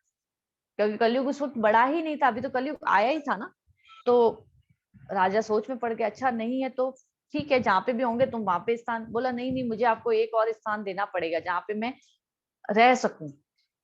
क्योंकि कलयुग उस वक्त बड़ा ही नहीं था, अभी तो कलयुग आया ही था ना। तो राजा सोच में पड़ गया, अच्छा नहीं है तो ठीक है, जहाँ पे भी होंगे तुम वहां पे स्थान। बोला नहीं नहीं, मुझे आपको एक और स्थान देना पड़ेगा जहाँ पे मैं रह सकूं।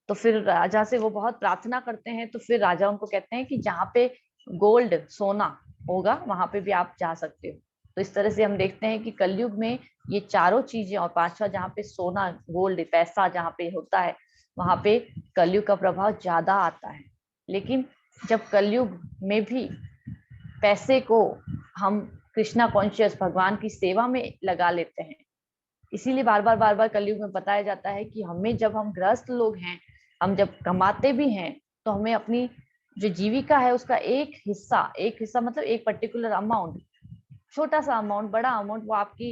तो फिर राजा से वो बहुत प्रार्थना करते हैं, तो फिर राजा उनको कहते हैं कि जहाँ पे गोल्ड, सोना होगा वहां पे भी आप जा सकते हो। तो इस तरह से हम देखते हैं कि कलयुग में ये 4 चीजें, और 5वां जहाँ पे सोना, गोल्ड, पैसा जहाँ पे होता है वहां पे कलयुग का प्रभाव ज्यादा आता है। लेकिन जब कलयुग में भी पैसे को हम कृष्णा कॉन्शियस, भगवान की सेवा में लगा लेते हैं, इसीलिए बार बार कलयुग में बताया जाता है कि हमें, जब हम गृहस्थ लोग हैं, हम जब कमाते भी हैं तो हमें अपनी जो जीविका है उसका एक हिस्सा मतलब एक पर्टिकुलर अमाउंट, छोटा सा अमाउंट, बड़ा अमाउंट, वो आपकी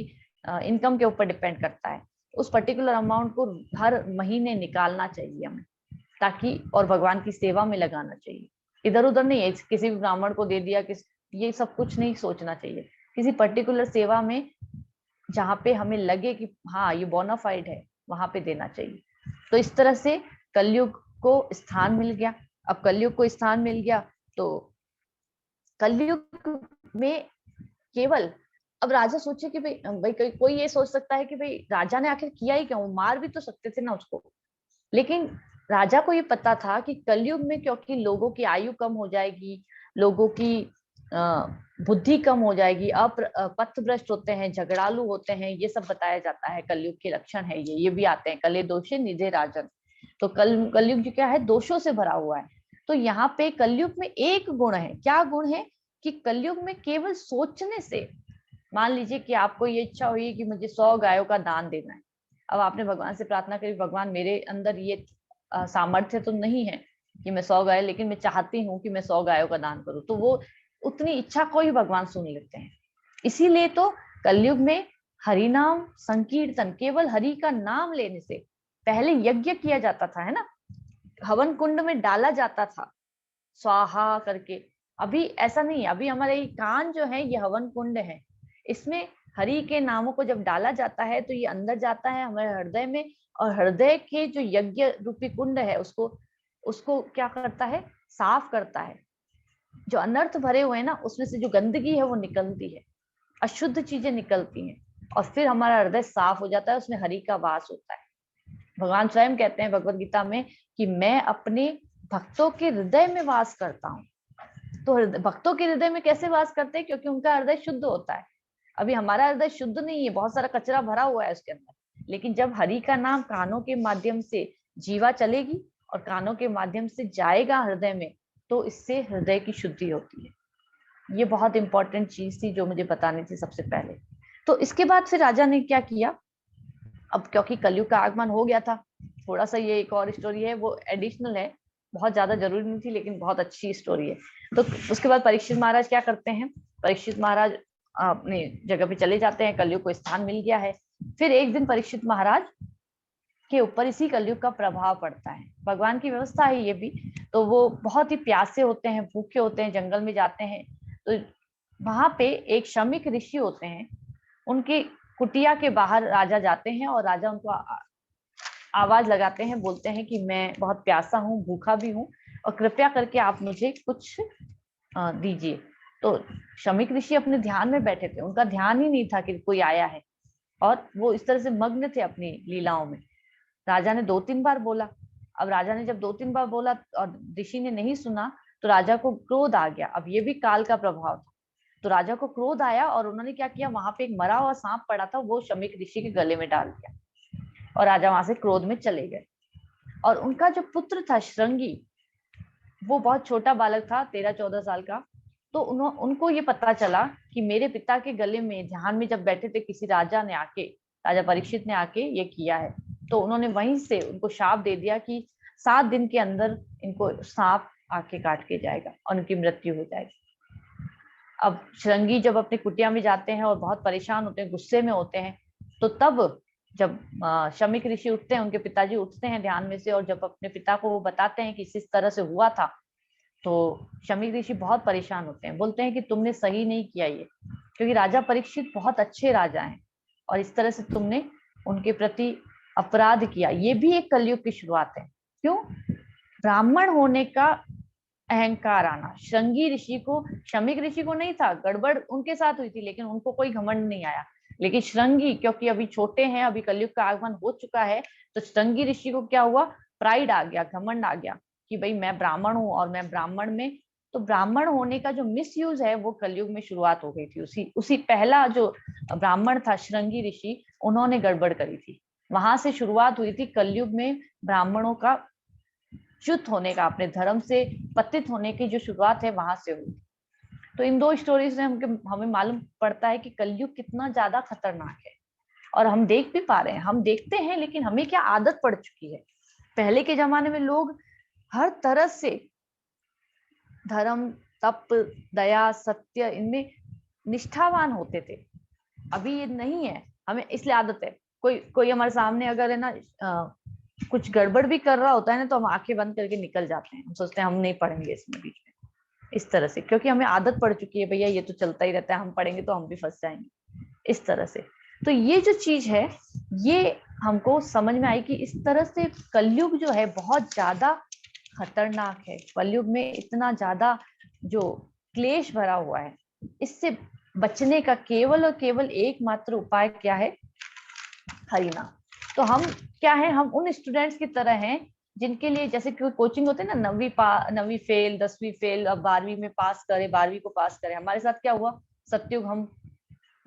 इनकम के ऊपर डिपेंड करता है। उस पर्टिकुलर अमाउंट को हर महीने निकालना चाहिए हमें, ताकि, और भगवान की सेवा में लगाना चाहिए। इधर उधर नहीं है किसी भी ब्राह्मण को दे दिया, ये सब कुछ नहीं सोचना चाहिए। किसी पर्टिकुलर सेवा में जहाँ पे हमें लगे कि हाँ ये बोनाफाइड है, वहां पे देना चाहिए। तो इस तरह से कलयुग को स्थान मिल गया। अब कलयुग को स्थान मिल गया तो कलयुग में केवल, अब राजा सोचे कि भाई कोई ये सोच सकता है कि भाई राजा ने आखिर किया ही क्यों, मार भी तो सकते थे ना उसको। लेकिन राजा को ये पता था कि कलयुग में, क्योंकि लोगों की आयु कम हो जाएगी, लोगों की बुद्धि कम हो जाएगी, पथभ्रष्ट होते हैं, झगड़ालू होते हैं, ये सब बताया जाता है। कलयुग के लक्षण है ये भी आते हैं, कले दोषे निधे राजन। तो कलयुग जो क्या है, दोषों से भरा हुआ है। तो यहाँ पे कलयुग में एक गुण है, क्या गुण है कि कलयुग में केवल सोचने से, मान लीजिए कि आपको ये इच्छा हुई कि मुझे 100 गायों का दान देना है, अब आपने भगवान से प्रार्थना करी, भगवान मेरे अंदर ये सामर्थ्य तो नहीं है कि मैं 100 गाय, लेकिन मैं चाहती हूँ कि मैं 100 गायों का दान करूं, तो वो उतनी इच्छा को ही भगवान सुन लेते हैं। इसीलिए तो कलयुग में हरि नाम संकीर्तन, केवल हरि का नाम लेने से पहले यज्ञ किया जाता था, है ना, हवन कुंड में डाला जाता था स्वाहा करके। अभी ऐसा नहीं है, अभी हमारे ये कान जो है ये हवन कुंड है, इसमें हरि के नामों को जब डाला जाता है तो ये अंदर जाता है हमारे हृदय में, और हृदय के जो यज्ञ रूपी कुंड है उसको उसको क्या करता है, साफ करता है। जो अनर्थ भरे हुए हैं ना, उसमें से जो गंदगी है वो निकलती है, अशुद्ध चीजें निकलती हैं, और फिर हमारा हृदय साफ हो जाता है, उसमें हरि का वास होता है। भगवान स्वयं कहते हैं भगवत गीता में कि मैं अपने भक्तों के हृदय में वास करता हूँ। तो भक्तों के हृदय में कैसे वास करते हैं? क्योंकि उनका हृदय शुद्ध होता है। अभी हमारा हृदय शुद्ध नहीं है, बहुत सारा कचरा भरा हुआ है उसके अंदर, लेकिन जब हरि का नाम कानों के माध्यम से जीवा चलेगी और कानों के माध्यम से जाएगा हृदय में, तो इससे हृदय की शुद्धि होती है। ये बहुत इंपॉर्टेंट चीज थी जो मुझे बतानी थी सबसे पहले। तो इसके बाद फिर राजा ने क्या किया, अब क्योंकि कलयुग का आगमन हो गया था, थोड़ा सा ये एक और स्टोरी है, वो एडिशनल है, बहुत ज्यादा जरूरी नहीं थी लेकिन बहुत अच्छी स्टोरी है। तो उसके बाद परीक्षित महाराज क्या करते हैं, परीक्षित महाराज अपनी जगह पे चले जाते हैं, कलयुग को स्थान मिल गया है। फिर एक दिन परीक्षित महाराज के ऊपर इसी कलयुग का प्रभाव पड़ता है, भगवान की व्यवस्था है ये भी। तो वो बहुत ही प्यासे होते हैं, भूखे होते हैं, जंगल में जाते हैं, तो वहां पे एक शमिक ऋषि होते हैं, उनके कुटिया के बाहर राजा जाते हैं और राजा उनको आवाज लगाते हैं, बोलते हैं कि मैं बहुत प्यासा हूँ, भूखा भी हूँ, और कृपया करके आप मुझे कुछ दीजिए। तो शमिक ऋषि अपने ध्यान में बैठे थे, उनका ध्यान ही नहीं था कि कोई आया है, और वो इस तरह से मग्न थे अपनी लीलाओं में। राजा ने 2-3 बार बोला, अब राजा ने जब 2-3 बार बोला और ऋषि ने नहीं सुना, तो राजा को क्रोध आ गया। अब ये भी काल का प्रभाव था, तो राजा को क्रोध आया और उन्होंने क्या किया, वहां पे एक मरा हुआ सांप पड़ा था, वो शमिक ऋषि के गले में डाल दिया, और राजा वहां से क्रोध में चले गए। और उनका जो पुत्र था श्रृंगी, वो बहुत छोटा बालक था, 13-14 साल का। तो उनको ये पता चला कि मेरे पिता के गले में ध्यान में जब बैठे थे, किसी राजा ने आके, राजा परीक्षित ने आके ये किया है। तो उन्होंने वहीं से उनको शाप दे दिया कि 7 दिन के अंदर इनको सांप आके काट के जाएगा और उनकी मृत्यु हो जाएगी। अब श्रृंगी जब अपने कुटिया में जाते हैं और बहुत परेशान होते हैं, गुस्से में होते हैं, तो तब जब शमिक ऋषि उठते हैं, उनके पिताजी उठते हैं ध्यान में से, और जब अपने पिता को वो बताते हैं कि इस तरह से हुआ था, तो शमिक ऋषि बहुत परेशान होते हैं, बोलते हैं कि तुमने सही नहीं किया ये, क्योंकि राजा परीक्षित बहुत अच्छे राजा हैं, और इस तरह से तुमने उनके प्रति अपराध किया। ये भी एक कलयुग की शुरुआत है। क्यों? ब्राह्मण होने का अहंकार आना। श्रृंगी ऋषि को, शमिक ऋषि को नहीं था, गड़बड़ उनके साथ हुई थी, लेकिन उनको कोई घमंड नहीं आया। लेकिन श्रृंगी, क्योंकि अभी छोटे हैं, अभी कलयुग का आगमन हो चुका है, तो श्रृंगी ऋषि को क्या हुआ, प्राइड आ गया, घमंड आ गया कि भाई मैं ब्राह्मण हूँ, और मैं ब्राह्मण में, तो ब्राह्मण होने का जो मिसयूज है वो कलयुग में शुरुआत हो गई थी। उसी पहला जो ब्राह्मण था श्रृंगी ऋषि, उन्होंने गड़बड़ करी थी, वहां से शुरुआत हुई थी कलयुग में ब्राह्मणों का च्युत होने का, अपने धर्म से पतित होने की जो शुरुआत है वहां से हुई। तो इन 2 स्टोरीज में हमें मालूम पड़ता है कि कलयुग कितना ज्यादा खतरनाक है, और हम देख भी पा रहे हैं, हम देखते हैं, लेकिन हमें क्या आदत पड़ चुकी है। पहले के जमाने में लोग हर तरह से धर्म, तप, दया, सत्य, इनमें निष्ठावान होते थे। अभी ये नहीं है, हमें इसलिए आदत है, कोई हमारे सामने अगर है ना कुछ गड़बड़ भी कर रहा होता है ना, तो हम आंखें बंद करके निकल जाते हैं, हम सोचते हैं हम नहीं पढ़ेंगे इसमें बीच में, इस तरह से, क्योंकि हमें आदत पड़ चुकी है, भैया ये तो चलता ही रहता है, हम पढ़ेंगे तो हम भी फंस जाएंगे, इस तरह से। तो ये जो चीज है, ये हमको समझ में आई कि इस तरह से कलयुग जो है बहुत ज्यादा खतरनाक है। कलयुग में इतना ज्यादा जो क्लेश भरा हुआ है, इससे बचने का केवल और केवल एकमात्र उपाय क्या है, हरिनाम। तो हम क्या है, हम उन स्टूडेंट्स की तरह हैं जिनके लिए जैसे कोचिंग होते हैं ना, 9वीं फेल, 10वीं फेल, अब 12वीं में पास करे, 12वीं को पास करे। हमारे साथ क्या हुआ, सतयुग हम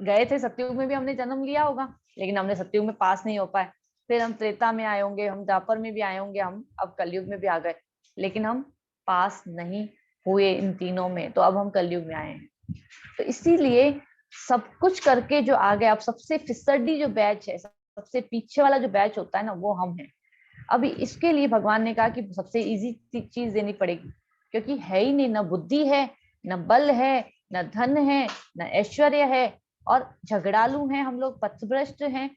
गए थे, सतयुग में भी हमने जन्म लिया होगा, लेकिन हमने सतयुग में पास नहीं हो पाए। फिर हम त्रेता में आए होंगे, हम द्वापर में भी आए होंगे, हम अब कलयुग में भी आ गए, लेकिन हम पास नहीं हुए इन तीनों में, तो अब हम कलयुग में आए हैं। तो इसीलिए सब कुछ करके जो आ गए, अब सबसे फिसड्डी जो बैच है, सबसे पीछे वाला जो बैच होता है ना, वो हम हैं। अभी इसके लिए भगवान ने कहा कि सबसे इजी चीज देनी पड़ेगी, क्योंकि है ही नहीं, ना बुद्धि है, न बल है, न धन है, न ऐश्वर्य है, और झगड़ालू हैं हम लोग, पथभ्रष्ट हैं,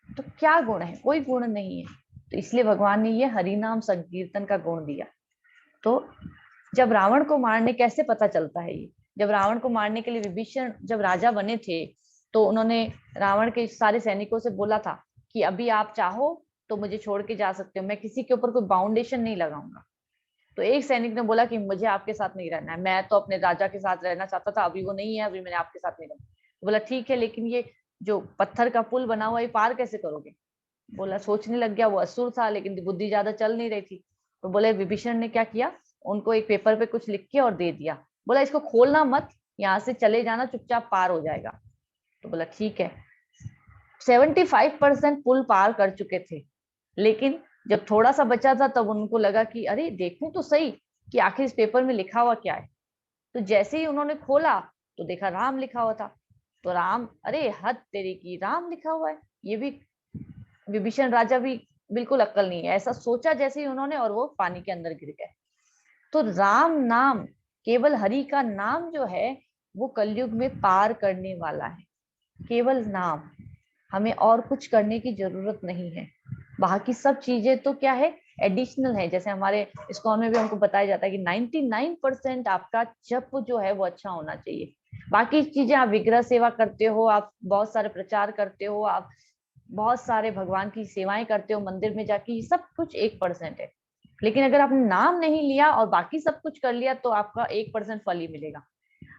तो क्या गुण है? कोई गुण नहीं है। तो इसलिए भगवान ने ये हरि नाम संकीर्तन का गुण दिया। तो जब रावण को मारने, कैसे पता चलता है ये? जब रावण को मारने के लिए विभीषण जब राजा बने थे, तो उन्होंने रावण के सारे सैनिकों से बोला था कि अभी आप चाहो तो मुझे छोड़ के जा सकते हो, मैं किसी के ऊपर कोई बाउंडेशन नहीं लगाऊंगा। तो एक सैनिक ने बोला कि मुझे आपके साथ नहीं रहना है, मैं तो अपने राजा के साथ रहना चाहता था, अभी वो नहीं है, अभी मैंने आपके साथ नहीं रहना। तो बोला ठीक है, लेकिन ये जो पत्थर का पुल बना हुआ है पार कैसे करोगे? बोला, सोचने लग गया, वो असुर था लेकिन बुद्धि ज्यादा चल नहीं रही थी। तो बोले, विभीषण ने क्या किया, उनको एक पेपर पे कुछ लिख के और दे दिया। बोला, इसको खोलना मत, यहाँ से चले जाना, चुपचाप पार हो जाएगा। तो बोला ठीक है। 75% पुल पार कर चुके थे, लेकिन जब थोड़ा सा बचा था तब उनको लगा कि अरे देखूं तो सही कि आखिर इस पेपर में लिखा हुआ क्या है। तो जैसे ही उन्होंने खोला तो देखा राम लिखा हुआ था। तो राम, अरे हद तेरी की, राम लिखा हुआ है, ये भी विभीषण राजा भी बिल्कुल अक्ल नहीं है, ऐसा सोचा जैसे ही उन्होंने, और वो पानी के अंदर गिर गए। तो राम नाम, केवल हरि का नाम जो है, वो कलयुग में पार करने वाला है। केवल नाम, हमें और कुछ करने की जरूरत नहीं है। बाकी सब चीजें तो क्या है, एडिशनल है। जैसे हमारे इस्कॉन में भी हमको बताया जाता है कि 99% आपका जप जो है वो अच्छा होना चाहिए। बाकी चीजें, आप विग्रह सेवा करते हो, आप बहुत सारे प्रचार करते हो, आप बहुत सारे भगवान की सेवाएं करते हो मंदिर में जाके, ये सब कुछ 1% है। लेकिन अगर आपने नाम नहीं लिया और बाकी सब कुछ कर लिया तो आपका 1% फल ही मिलेगा।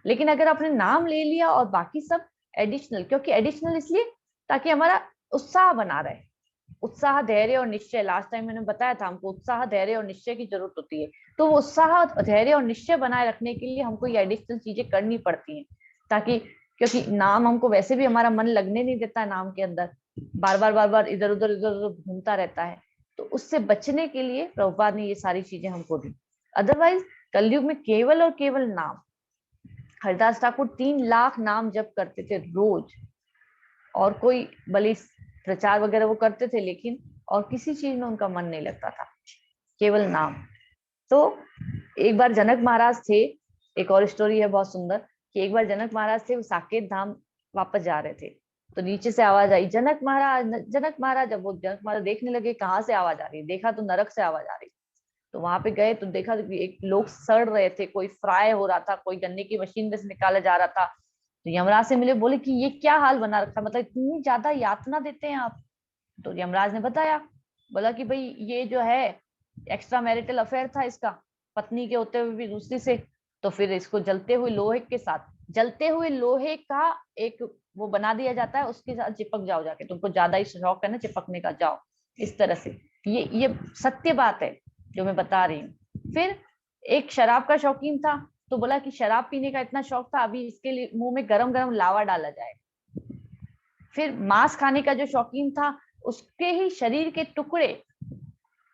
लेकिन अगर आपने नाम ले लिया और बाकी सब एडिशनल, क्योंकि एडिशनल इसलिए ताकि हमारा उत्साह बना रहे। उत्साह, धैर्य और निश्चय, लास्ट टाइम मैंने बताया था, हमको उत्साह, धैर्य और निश्चय की जरूरत होती है। तो वो उत्साह, धैर्य और निश्चय बनाए रखने के लिए हमको ये एडिशनल चीजें करनी पड़ती हैं, ताकि, क्योंकि नाम हमको वैसे भी, हमारा मन लगने नहीं देता है नाम के अंदर, बार बार इधर उधर घूमता रहता है। तो उससे बचने के लिए प्रभुपाद ने ये सारी चीजें हमको दी। अदरवाइज कलयुग में केवल और केवल नाम। हरिदास ठाकुर 3 लाख नाम जप करते थे रोज, और कोई बलि प्रचार वगैरह वो करते थे, लेकिन और किसी चीज में उनका मन नहीं लगता था, केवल नाम। तो एक बार जनक महाराज थे, एक और स्टोरी है बहुत सुंदर, कि एक बार जनक महाराज थे, वो साकेत धाम वापस जा रहे थे। तो नीचे से आवाज आई, जनक महाराज, जनक महाराज। जब वो जनक महाराज देखने लगे कहाँ से आवाज आ रही है, देखा तो नरक से आवाज आ रही। तो वहां पे गए तो देखा तो एक लोग सड़ रहे थे, कोई फ्राई हो रहा था, कोई गन्ने की मशीन में से निकाला जा रहा था। तो यमराज से मिले, बोले कि ये क्या हाल बना रखा, मतलब इतनी ज्यादा यातना देते हैं आप? तो यमराज ने बताया, बोला कि भाई ये जो है एक्स्ट्रा मैरिटल अफेयर था इसका, पत्नी के होते हुए भी दूसरी से। तो फिर इसको जलते हुए लोहे के साथ, जलते हुए लोहे का एक वो बना दिया जाता है, उसके साथ चिपक जाओ जाके, तुमको ज्यादा ही शौक है ना चिपकने का, जाओ। इस तरह से, ये सत्य बात है जो मैं बता रही हूँ। फिर एक शराब का शौकीन था, तो बोला कि शराब पीने का इतना शौक था, अभी इसके लिए मुंह में गरम गरम लावा डाला जाए। फिर मांस खाने का जो शौकीन था, उसके ही शरीर के टुकड़े,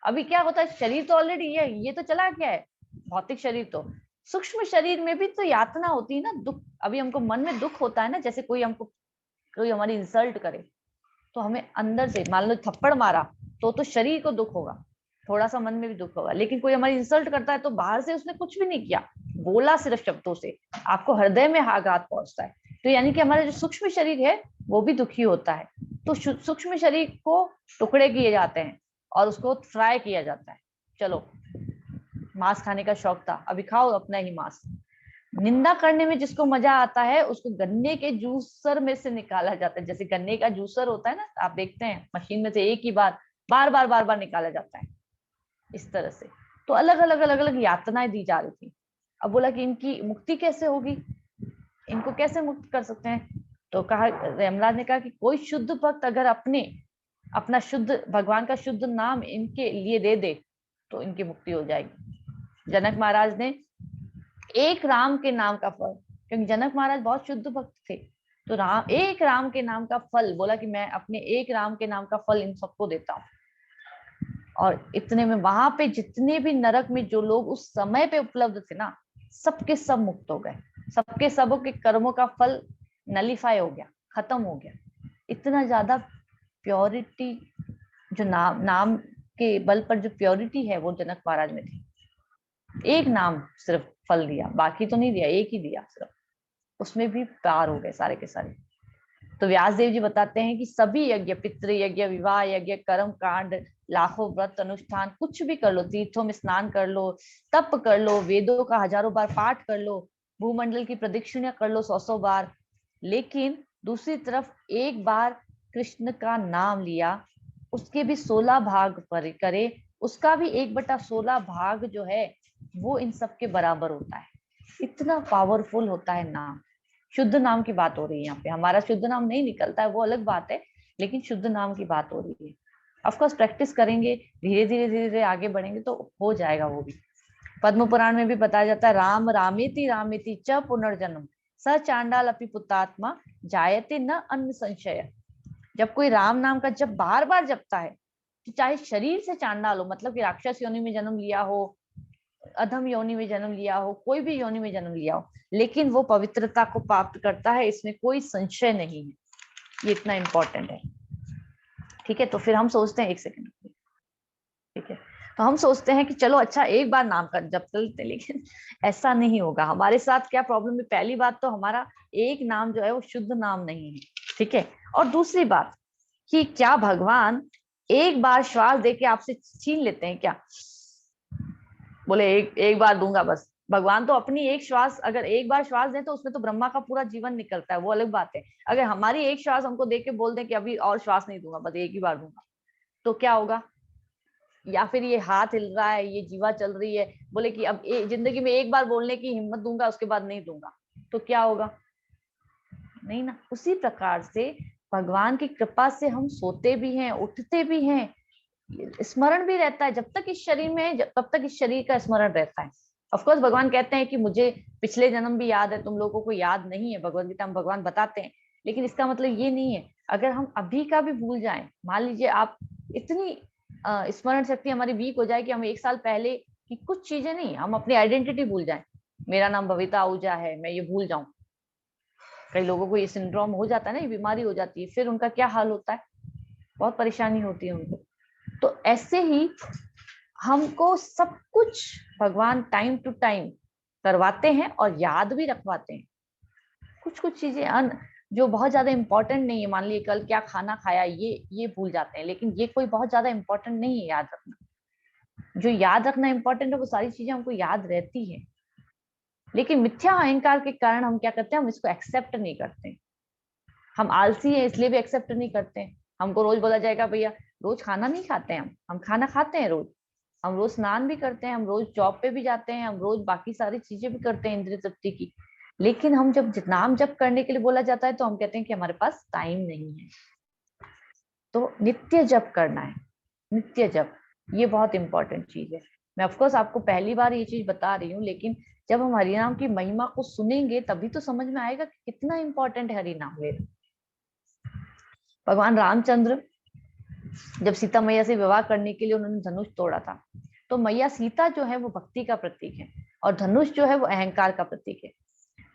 अभी क्या होता है, शरीर तो ऑलरेडी ये तो चला गया है, भौतिक शरीर, तो सूक्ष्म शरीर में भी तो यातना होती है ना, दुख। अभी हमको मन में दुख होता है ना, जैसे कोई हमारी इंसल्ट करे, तो हमें अंदर से, मान लो थप्पड़ मारा तो शरीर को दुख होगा, थोड़ा सा मन में भी दुख होगा। लेकिन कोई हमारी इंसल्ट करता है तो बाहर से उसने कुछ भी नहीं किया, बोला सिर्फ शब्दों से, आपको हृदय में आघात पहुंचता है। तो यानी कि हमारा जो सूक्ष्म शरीर है वो भी दुखी होता है। तो सूक्ष्म शरीर को टुकड़े किए जाते हैं और उसको फ्राई किया जाता है। चलो, मांस खाने का शौक था, अभी खाओ अपना ही मांस। निंदा करने में जिसको मजा आता है, उसको गन्ने के जूसर में से निकाला जाता है। जैसे गन्ने का जूसर होता है ना, आप देखते हैं मशीन में से एक ही बार बार निकाला जाता है, इस तरह से। तो अलग अलग यातनाएं दी जा रही थी। अब बोला कि इनकी मुक्ति कैसे होगी, इनको कैसे मुक्त कर सकते हैं? तो कहा, यमराज ने कहा कि कोई शुद्ध भक्त अगर अपना शुद्ध भगवान का शुद्ध नाम इनके लिए दे दे तो इनकी मुक्ति हो जाएगी। जनक महाराज ने एक राम के नाम का फल, क्योंकि जनक महाराज बहुत शुद्ध भक्त थे, तो एक राम के नाम का फल, बोला कि मैं अपने एक राम के नाम का फल इन सबको देता हूँ। और इतने में वहां पे जितने भी नरक में जो लोग उस समय पे उपलब्ध थे ना, सबके सब मुक्त हो गए, सबके सबों के कर्मों का फल नलीफाई हो गया, खत्म हो गया। इतना ज्यादा प्योरिटी, जो नाम के बल पर जो प्योरिटी है वो जनक महाराज में थी। एक नाम सिर्फ फल दिया, बाकी तो नहीं दिया, एक ही दिया सिर्फ, उसमें भी पार हो गए सारे के सारे। तो व्यास देव जी बताते हैं कि सभी यज्ञ, पितृ यज्ञ, विवाह यज्ञ, कर्म कांड, लाखों व्रत अनुष्ठान, कुछ भी कर लो, तीर्थों में स्नान कर लो, तप कर लो, वेदों का हजारों बार पाठ कर लो, भूमंडल की प्रदक्षिणा कर लो 100 बार, लेकिन दूसरी तरफ एक बार कृष्ण का नाम लिया, उसके भी 16 भाग पर करे, उसका भी 1/16 भाग जो है वो इन सब के बराबर होता है। इतना पावरफुल होता है नाम। शुद्ध नाम की बात हो रही है यहाँ पे, हमारा शुद्ध नाम नहीं निकलता है वो अलग बात है, लेकिन शुद्ध नाम की बात हो रही है। ऑफकोर्स प्रैक्टिस करेंगे, धीरे धीरे धीरे धीरे आगे बढ़ेंगे तो हो जाएगा वो भी। पद्म पुराण में भी बताया जाता है, राम रामेति रामेति च पुनर्जन्म स चांडाल अपि पुतात्मा जायते न अन्न संशय। जब कोई राम नाम का जब बार बार जपता है, तो चाहे शरीर से चांडाल हो, मतलब कि राक्षस योनि में जन्म लिया हो, अधम योनि में जन्म लिया हो, कोई भी योनि में जन्म लिया हो, लेकिन वो पवित्रता को प्राप्त करता है, इसमें कोई संशय नहीं है। ये इतना इंपॉर्टेंट है। ठीक है, तो फिर हम सोचते हैं, एक सेकंड, ठीक है, तो हम सोचते हैं कि चलो अच्छा एक बार नाम का जप लेते, लेकिन ऐसा नहीं होगा। हमारे साथ क्या प्रॉब्लम है? पहली बात तो हमारा एक नाम जो है वो शुद्ध नाम नहीं है, ठीक है। और दूसरी बात कि क्या भगवान एक बार श्वास देके आपसे छीन लेते हैं क्या? बोले एक बार दूंगा बस। भगवान तो अपनी एक श्वास, अगर एक बार श्वास दें तो उसमें तो ब्रह्मा का पूरा जीवन निकलता है, वो अलग बात है। अगर हमारी एक श्वास हमको दे के बोल दें कि अभी और श्वास नहीं दूंगा, बस एक ही बार दूंगा, तो क्या होगा? या फिर ये हाथ हिल रहा है, ये जीवा चल रही है, बोले कि अब जिंदगी में एक बार बोलने की हिम्मत दूंगा, उसके बाद नहीं दूंगा, तो क्या होगा? नहीं ना। उसी प्रकार से भगवान की कृपा से हम सोते भी हैं, उठते भी हैं, स्मरण भी रहता है। जब तक इस शरीर में है तब तक इस शरीर का स्मरण रहता है। ऑफकोर्स भगवान कहते हैं कि मुझे पिछले जन्म भी याद है, तुम लोगों को याद नहीं है, भगवद गीता में भगवान बताते हैं, लेकिन इसका मतलब ये नहीं है अगर हम अभी का भी भूल जाएं। मान लीजिए आप इतनी स्मरण शक्ति हमारी वीक हो जाए कि हम 1 साल पहले की कुछ चीजें नहीं, हम अपनी आइडेंटिटी भूल जाएं। मेरा नाम बबीता आहूजा है, मैं ये भूल जाऊं। कई लोगों को ये सिंड्रोम हो जाता है ना, ये बीमारी हो जाती है, फिर उनका क्या हाल होता है? बहुत परेशानी होती है उनको। तो ऐसे ही हमको सब कुछ भगवान टाइम टू टाइम करवाते हैं और याद भी रखवाते हैं। कुछ कुछ चीजें जो बहुत ज्यादा इंपॉर्टेंट नहीं है, मान लीजिए कल क्या खाना खाया, ये भूल जाते हैं, लेकिन ये कोई बहुत ज्यादा इंपॉर्टेंट नहीं है याद रखना। जो याद रखना इंपॉर्टेंट है वो सारी चीजें हमको याद रहती है, लेकिन मिथ्या अहंकार के कारण हम क्या करते हैं, हम इसको एक्सेप्ट नहीं करते। हम आलसी हैं इसलिए भी एक्सेप्ट नहीं करते हैं। हमको रोज बोला जाएगा भैया रोज खाना नहीं खाते हैं, हम खाना खाते हैं रोज, हम रोज स्नान भी करते हैं, हम रोज जॉब पे भी जाते हैं, हम रोज बाकी सारी चीजें भी करते हैं इंद्रिय तृप्ति की, लेकिन हम जब नाम जप करने के लिए बोला जाता है तो हम कहते हैं कि हमारे पास टाइम नहीं है। तो नित्य जप करना है, नित्य जप, ये बहुत इंपॉर्टेंट चीज है। मैं ऑफकोर्स आपको पहली बार ये चीज बता रही हूँ, लेकिन जब हम हरिनाम की महिमा को सुनेंगे तभी तो समझ में आएगा कि कितना इंपॉर्टेंट है हरिनाम लेना। भगवान रामचंद्र जब सीता मैया से विवाह करने के लिए उन्होंने धनुष तोड़ा था, तो मैया सीता जो है वो भक्ति का प्रतीक है और धनुष जो है वो अहंकार का प्रतीक है।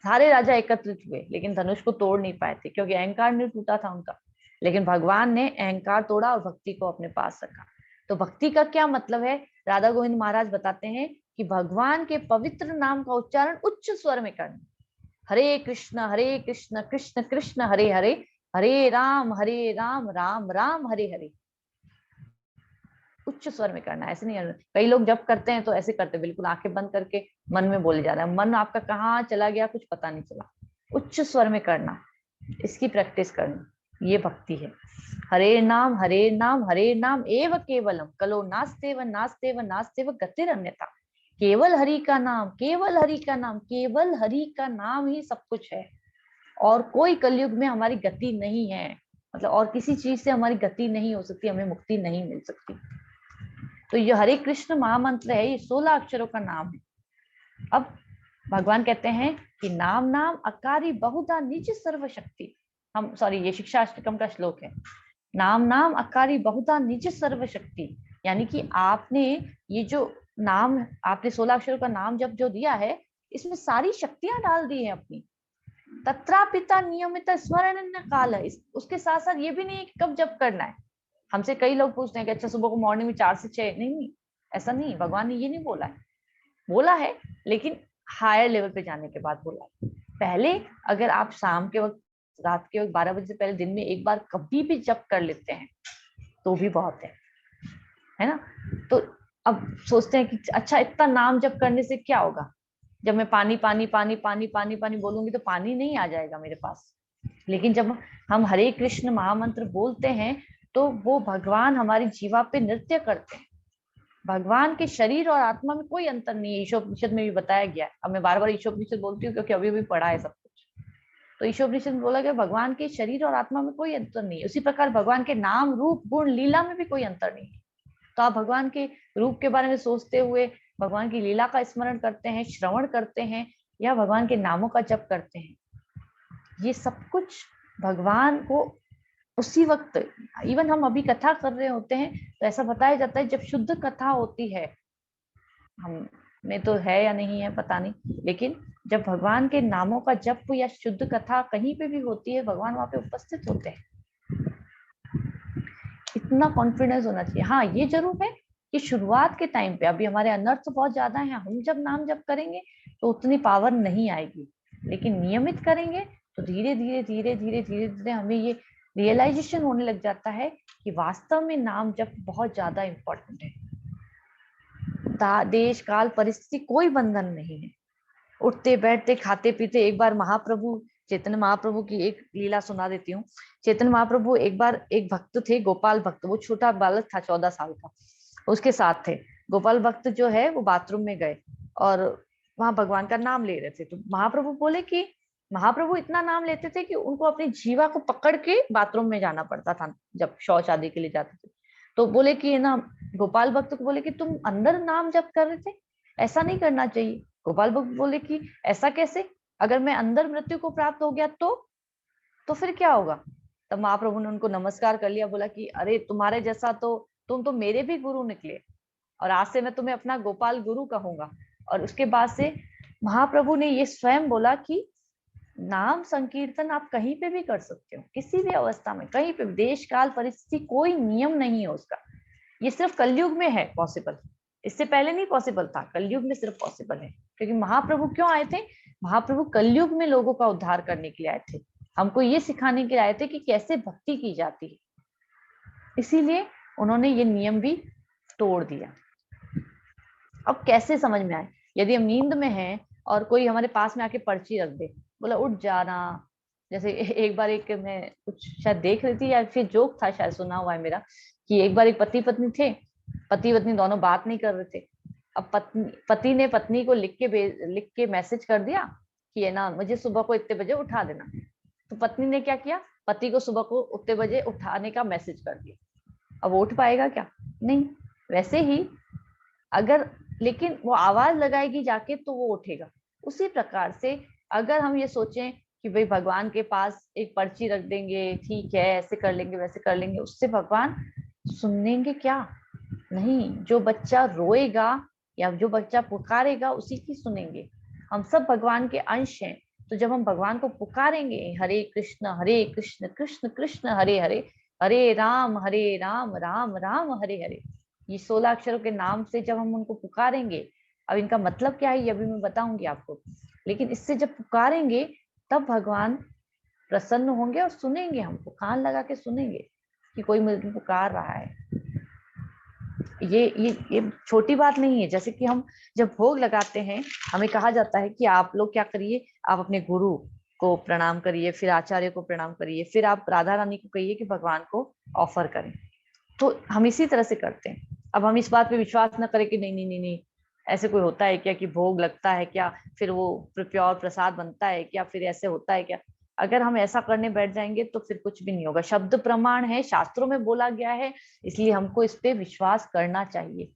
सारे राजा एकत्रित हुए लेकिन धनुष को तोड़ नहीं पाए थे क्योंकि अहंकार नहीं टूटा था उनका, लेकिन भगवान ने अहंकार तोड़ा और भक्ति को अपने पास रखा। तो भक्ति का क्या मतलब है? राधा गोविंद महाराज बताते हैं कि भगवान के पवित्र नाम का उच्चारण उच्च स्वर में करना। हरे कृष्ण कृष्ण कृष्ण हरे हरे, हरे राम राम राम हरे हरे। उच्च स्वर में करना, ऐसे नहीं। कई लोग जब करते हैं तो ऐसे करते, बिल्कुल आंखें बंद करके मन में बोले जा रहा है, मन आपका कहाँ चला गया कुछ पता नहीं चला। उच्च स्वर में करना, इसकी प्रैक्टिस करना, ये भक्ति है। हरे नाम हरे नाम एव केवलम कलो नास्तेव नास्तेव नास्तेव गतिर अन्यथा। केवल हरि का नाम, केवल हरि का नाम, केवल हरि का नाम ही सब कुछ है, और कोई कलयुग में हमारी गति नहीं है, मतलब और किसी चीज से हमारी गति नहीं हो सकती, हमें मुक्ति नहीं मिल सकती। तो ये हरे कृष्ण महामंत्र है, ये 16 अक्षरों का नाम है। अब भगवान कहते हैं कि नाम नाम अकारी बहुधा निज सर्वशक्ति। हम सॉरी, ये शिक्षाष्टकम का श्लोक है। नाम नाम अकारी बहुधा निज सर्वशक्ति, यानी कि आपने ये जो नाम, आपने 16 अक्षरों का नाम जब जो दिया है, इसमें सारी शक्तियां डाल दी है अपनी। तत्रापिता नियमित स्मरण काल है। उसके साथ साथ ये भी नहीं है कि कब जप करना है। हमसे कई लोग पूछते हैं कि अच्छा सुबह को मॉर्निंग में 4 से 6, नहीं, ऐसा नहीं, भगवान ने ये नहीं बोला है। बोला है लेकिन हायर लेवल पे जाने के बाद बोला है। पहले अगर आप शाम के वक्त, रात के वक्त 12 बजे से पहले दिन में एक बार कभी भी जप कर लेते हैं तो भी बहुत है ना। तो अब सोचते हैं कि अच्छा इतना नाम जप करने से क्या होगा, जब मैं पानी पानी पानी पानी पानी पानी बोलूंगी तो पानी नहीं आ जाएगा मेरे पास। लेकिन जब हम हरे कृष्ण महामंत्र बोलते हैं तो वो भगवान हमारी जीवा पे नृत्य करते हैं। भगवान के शरीर और आत्मा में कोई अंतर नहीं है, ईशोपनिषद में भी बताया गया है। अब मैं बार बार ईशोपनिषद बोलती हूँ क्योंकि अभी भी पढ़ा है सब कुछ। तो ईशोपनिषद में बोला गया भगवान के शरीर और आत्मा में कोई अंतर नहीं है। उसी प्रकार भगवान के नाम रूप गुण लीला में भी कोई अंतर नहीं है। तो आप भगवान के रूप के बारे में सोचते हुए भगवान की लीला का स्मरण करते हैं, श्रवण करते हैं, या भगवान के नामों का जप करते हैं, ये सब कुछ भगवान को उसी वक्त, इवन हम अभी कथा कर रहे होते हैं तो ऐसा बताया जाता है जब शुद्ध कथा होती है, हम में तो है या नहीं है पता नहीं, लेकिन जब भगवान के नामों का जप या शुद्ध कथा कहीं पे भी होती है, भगवान वहां पे उपस्थित होते हैं। इतना कॉन्फिडेंस होना चाहिए। हाँ ये जरूर है कि शुरुआत के टाइम पे अभी हमारे अनर्थ तो बहुत ज्यादा है, हम जब नाम जप करेंगे तो उतनी पावर नहीं आएगी, लेकिन नियमित करेंगे तो धीरे धीरे धीरे धीरे धीरे धीरे हमें ये रियलाइजेशन होने लग जाता है कि वास्तव में नाम जप बहुत ज्यादा इंपॉर्टेंट है। देश काल परिस्थिति कोई बंधन नहीं है। उठते बैठते खाते पीते, एक बार महाप्रभु चैतन्य महाप्रभु की एक लीला सुना देती हूँ। चैतन्य महाप्रभु एक बार, एक भक्त थे गोपाल भक्त, वो छोटा बालक था 14 साल का, उसके साथ थे। गोपाल भक्त जो है वो बाथरूम में गए और वहां भगवान का नाम ले रहे थे। तो महाप्रभु बोले कि महाप्रभु इतना नाम लेते थे कि उनको अपनी जीवा को पकड़ के बाथरूम में जाना पड़ता था जब शौच आदि के लिए जाते थे। तो बोले कि ना, गोपाल भक्त को बोले कि तुम अंदर नाम जप कर रहे थे, ऐसा नहीं करना चाहिए। गोपाल भक्त बोले कि ऐसा कैसे, अगर मैं अंदर मृत्यु को प्राप्त हो गया तो फिर क्या होगा। तब महाप्रभु ने उनको नमस्कार कर लिया, बोला कि अरे तुम्हारे जैसा तो, तुम तो मेरे भी गुरु निकले और आज से मैं तुम्हें अपना गोपाल गुरु कहूंगा। और उसके बाद से महाप्रभु ने ये स्वयं बोला कि नाम संकीर्तन आप कहीं पे भी कर सकते हो, किसी भी अवस्था में, कहीं पे, देश काल परिस्थिति कोई नियम नहीं है उसका। ये सिर्फ कलयुग में है पॉसिबल, इससे पहले नहीं पॉसिबल था, कलयुग में सिर्फ पॉसिबल है। क्योंकि महाप्रभु क्यों आए थे, महाप्रभु कलयुग में लोगों का उद्धार करने के लिए आए थे, हमको ये सिखाने के लिए आए थे कि कैसे भक्ति की जाती है। इसीलिए उन्होंने ये नियम भी तोड़ दिया। अब कैसे समझ में आए, यदि हम नींद में हैं और कोई हमारे पास में आके पर्ची रख दे, बोला उठ जाना, जैसे एक बार एक मैं कुछ शायद देख रही थी या फिर जोक था शायद, सुना हुआ है मेरा, कि एक बार एक पति पत्नी थे, पति पत्नी दोनों बात नहीं कर रहे थे। अब पति ने पत्नी को लिख के मैसेज कर दिया कि है ना मुझे सुबह को इतने बजे उठा देना। तो पत्नी ने क्या किया, पति को सुबह को उतने बजे उठाने का मैसेज कर दिया। अब वो उठ पाएगा क्या, नहीं। वैसे ही अगर, लेकिन वो आवाज लगाएगी जाके तो वो उठेगा। उसी प्रकार से अगर हम ये सोचें कि भाई भगवान के पास एक पर्ची रख देंगे, ठीक है ऐसे कर लेंगे वैसे कर लेंगे, उससे भगवान सुनेंगे क्या, नहीं। जो बच्चा रोएगा या जो बच्चा पुकारेगा उसी की सुनेंगे। हम सब भगवान के अंश हैं, तो जब हम भगवान को पुकारेंगे हरे कृष्ण कृष्ण कृष्ण हरे हरे, हरे राम राम राम हरे हरे, ये 16 अक्षरों के नाम से जब हम उनको पुकारेंगे, अब इनका मतलब क्या है ये अभी मैं बताऊंगी आपको, लेकिन इससे जब पुकारेंगे तब भगवान प्रसन्न होंगे और सुनेंगे, हमको कान लगा के सुनेंगे कि कोई मुझे पुकार रहा है। ये छोटी बात नहीं है। जैसे कि हम जब भोग लगाते हैं, हमें कहा जाता है कि आप लोग क्या करिए, आप अपने गुरु को प्रणाम करिए, फिर आचार्य को प्रणाम करिए, फिर आप राधा रानी को कहिए कि भगवान को ऑफर करें। तो हम इसी तरह से करते हैं। अब हम इस बात पे विश्वास न करें कि नहीं नहीं नहीं नहीं, ऐसे कोई होता है क्या कि भोग लगता है क्या, फिर वो प्योर प्रसाद बनता है क्या, फिर ऐसे होता है क्या। अगर हम ऐसा करने बैठ जाएंगे तो फिर कुछ भी नहीं होगा। शब्द प्रमाण है, शास्त्रों में बोला गया है, इसलिए हमको इस पे विश्वास करना चाहिए।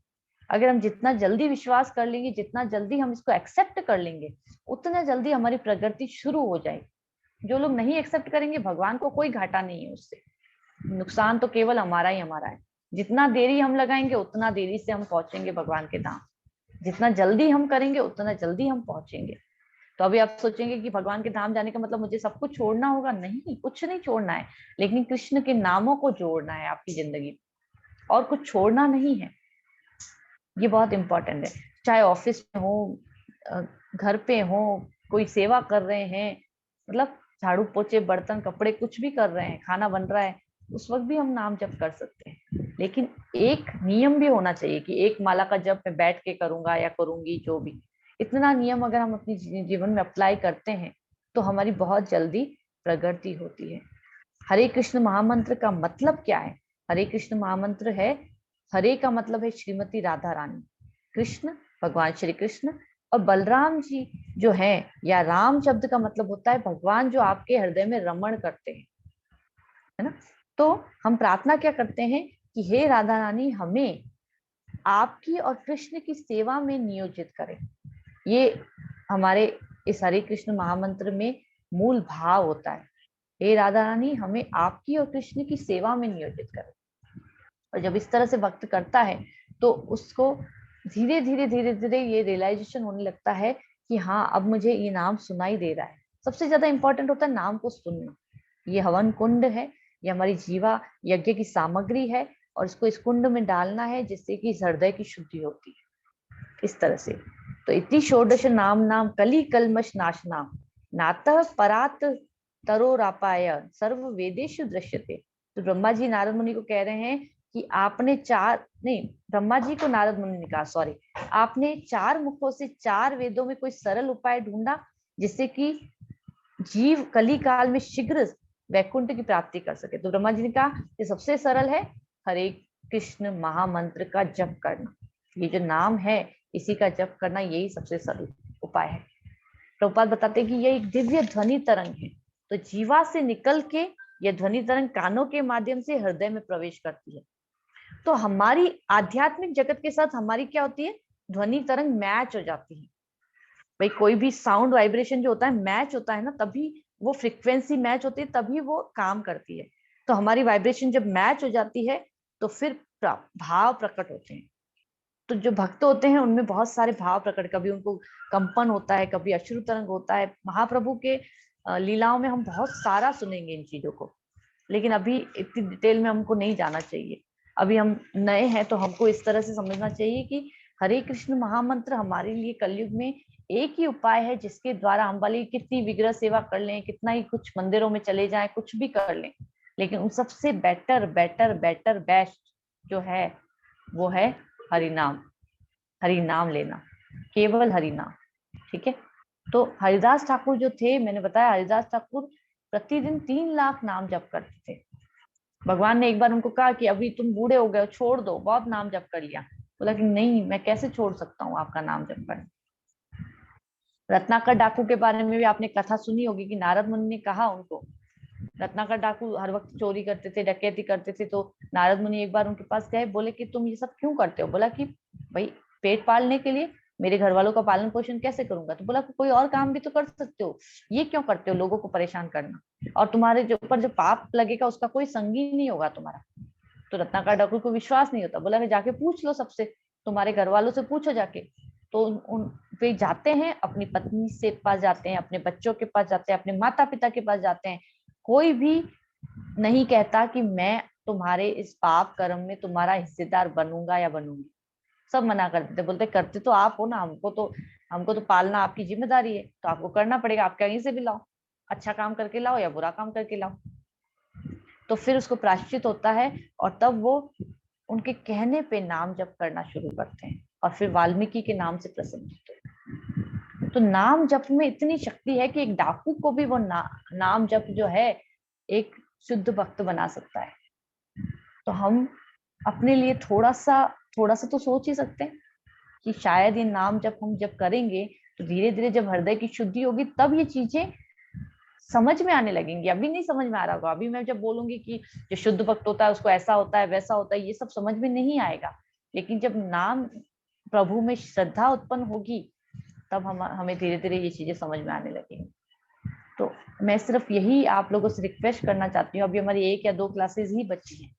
अगर हम जितना जल्दी विश्वास कर लेंगे, जितना जल्दी हम इसको एक्सेप्ट कर लेंगे, उतना जल्दी हमारी प्रगति शुरू हो जाएगी। जो लोग नहीं एक्सेप्ट करेंगे, भगवान को कोई घाटा नहीं है उससे, नुकसान तो केवल हमारा ही हमारा है। जितना देरी हम लगाएंगे उतना देरी से हम पहुंचेंगे भगवान के धाम, जितना जल्दी हम करेंगे उतना जल्दी हम पहुंचेंगे। तो अभी आप सोचेंगे कि भगवान के धाम जाने का मतलब मुझे सब कुछ छोड़ना होगा। नहीं, कुछ नहीं छोड़ना है, लेकिन कृष्ण के नामों को जोड़ना है आपकी जिंदगी, और कुछ छोड़ना नहीं है। ये बहुत इंपॉर्टेंट है। चाहे ऑफिस में हो, अ, घर पे हो, कोई सेवा कर रहे हैं, मतलब झाड़ू पोछे बर्तन कपड़े कुछ भी कर रहे हैं, खाना बन रहा है, उस वक्त भी हम नाम जप कर सकते हैं। लेकिन एक नियम भी होना चाहिए कि एक माला का जप मैं बैठ के करूंगा या करूंगी, जो भी। इतना नियम अगर हम अपनी जीवन में अप्लाई करते हैं तो हमारी बहुत जल्दी प्रगति होती है। हरे कृष्ण महामंत्र का मतलब क्या है? हरे कृष्ण महामंत्र है, हरे का मतलब है श्रीमती राधा रानी, कृष्ण भगवान श्री कृष्ण, और बलराम जी जो है, या राम शब्द का मतलब होता है भगवान जो आपके हृदय में रमण करते हैं, है ना। तो हम प्रार्थना क्या करते हैं कि हे राधा रानी, हमें आपकी और कृष्ण की सेवा में नियोजित करें। ये हमारे इस हरे कृष्ण महामंत्र में मूल भाव होता है। हे राधा रानी, हमें आपकी और कृष्ण की सेवा में नियोजित करें। और जब इस तरह से भक्त करता है तो उसको धीरे धीरे धीरे धीरे ये रियलाइजेशन होने लगता है कि हाँ, अब मुझे ये नाम सुनाई दे रहा है। सबसे ज्यादा इंपॉर्टेंट होता है नाम को सुनना। ये हवन कुंड है, ये हमारी जीवा यज्ञ की सामग्री है, और इसको इस कुंड में डालना है जिससे कि इस हृदय की शुद्धि होती है। इस तरह से तो इति षोडश नाम नाम कली कलमश नाशना नातः परात तरोरापाय सर्व वेदेषु दृश्यते। तो ब्रह्मा जी नारद मुनि को कह रहे हैं कि आपने चार नहीं, ब्रह्मा जी को नारद मुनि ने कहा, सॉरी, आपने चार मुखों से चार वेदों में कोई सरल उपाय ढूंढा जिससे कि जीव कली काल में शीघ्र वैकुंठ की प्राप्ति कर सके। तो ब्रह्मा जी ने कहा ये सबसे सरल है हरे कृष्ण महामंत्र का जप करना। ये जो नाम है इसी का जप करना, यही सबसे सरल उपाय है। प्रभुपाद बताते हैं कि यह एक दिव्य ध्वनि तरंग है। तो जीवा से निकल के यह ध्वनि तरंग कानों के माध्यम से हृदय में प्रवेश करती है। तो हमारी आध्यात्मिक जगत के साथ हमारी क्या होती है, ध्वनि तरंग मैच हो जाती है। भाई कोई भी साउंड वाइब्रेशन जो होता है मैच होता है ना, तभी वो फ्रीक्वेंसी मैच होती है, तभी वो काम करती है। तो हमारी वाइब्रेशन जब मैच हो जाती है तो फिर भाव प्रकट होते हैं। तो जो भक्त होते हैं उनमें बहुत सारे भाव प्रकट, कभी उनको कंपन होता है, कभी अश्रु तरंग होता है। महाप्रभु के लीलाओं में हम बहुत सारा सुनेंगे इन चीजों को, लेकिन अभी इतनी डिटेल में हमको नहीं जाना चाहिए। अभी हम नए हैं तो हमको इस तरह से समझना चाहिए कि हरे कृष्ण महामंत्र हमारे लिए कलयुग में एक ही उपाय है जिसके द्वारा हम वाली कितनी विग्रह सेवा कर लें, कितना ही कुछ मंदिरों में चले जाएं, कुछ भी कर लें, लेकिन उन सबसे बेटर बेटर बेटर बेस्ट जो है वो है हरि नाम। हरि नाम लेना, केवल हरि नाम। ठीक है। तो हरिदास ठाकुर जो थे, मैंने बताया हरिदास ठाकुर प्रतिदिन 3 लाख नाम जप करते थे। भगवान ने एक बार उनको कहा कि अभी तुम बूढ़े हो गए, छोड़ दो, बहुत नाम जप कर लिया। बोला कि नहीं, मैं कैसे छोड़ सकता हूँ आपका नाम जप करना। रत्नाकर डाकू के बारे में भी आपने कथा सुनी होगी कि नारद मुनि ने कहा उनको, रत्नाकर डाकू हर वक्त चोरी करते थे, डकैती करते थे। तो नारद मुनि एक बार उनके पास गए, बोले कि तुम ये सब क्यों करते हो? बोला कि भाई पेट पालने के लिए, मेरे घर वालों का पालन पोषण कैसे करूंगा? तो बोला कोई और काम भी तो कर सकते हो, ये क्यों करते हो लोगों को परेशान करना, और तुम्हारे जो ऊपर जो पाप लगेगा उसका कोई संगी नहीं होगा तुम्हारा। तो रत्नाकर डाकू को विश्वास नहीं होता, बोला जाके पूछ लो सबसे, तुम्हारे घर वालों से पूछो जाके। तो उन पे जाते हैं, अपनी पत्नी से पास जाते हैं, अपने बच्चों के पास जाते हैं, अपने माता पिता के पास जाते हैं। कोई भी नहीं कहता कि मैं तुम्हारे इस पाप कर्म में तुम्हारा हिस्सेदार बनूंगा या बनूंगी। सब मना कर देते, बोलते करते तो आप हो ना, हमको तो पालना आपकी जिम्मेदारी है, तो आपको करना पड़ेगा, आप कहीं से भी लाओ, अच्छा काम करके लाओ या बुरा काम करके लाओ। तो फिर उसको प्रायश्चित होता है, और तब वो उनके कहने पे नाम जप करना शुरू करते हैं, और फिर वाल्मीकि के नाम से प्रसिद्ध होते हैं। तो नाम जप में इतनी शक्ति है कि एक डाकू को भी वो नाम जप जो है एक शुद्ध भक्त बना सकता है। तो हम अपने लिए थोड़ा सा तो सोच ही सकते हैं कि शायद ये नाम जब हम जब करेंगे तो धीरे धीरे जब हृदय की शुद्धि होगी तब ये चीजें समझ में आने लगेंगी। अभी नहीं समझ में आ रहा होगा, अभी मैं जब बोलूंगी कि जो शुद्ध भक्त होता है उसको ऐसा होता है वैसा होता है, ये सब समझ में नहीं आएगा। लेकिन जब नाम प्रभु में श्रद्धा उत्पन्न होगी तब हमें धीरे धीरे ये चीजें समझ में आने लगेंगी। तो मैं सिर्फ यही आप लोगों से रिक्वेस्ट करना चाहती हूँ, अभी हमारी 1 या 2 क्लासेस ही बची हैं।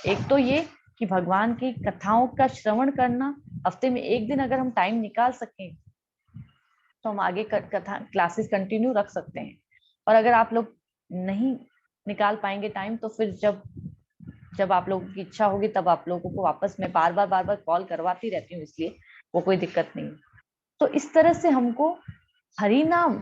एक तो ये कि भगवान की कथाओं का श्रवण करना, हफ्ते में 1 दिन अगर हम टाइम निकाल सकें तो हम आगे कथा क्लासेस कंटिन्यू रख सकते हैं। और अगर आप लोग नहीं निकाल पाएंगे टाइम, तो फिर जब आप लोगों की इच्छा होगी तब आप लोगों को वापस मैं बार बार कॉल करवाती रहती हूँ, इसलिए वो कोई दिक्कत नहीं। तो इस तरह से हमको हरि नाम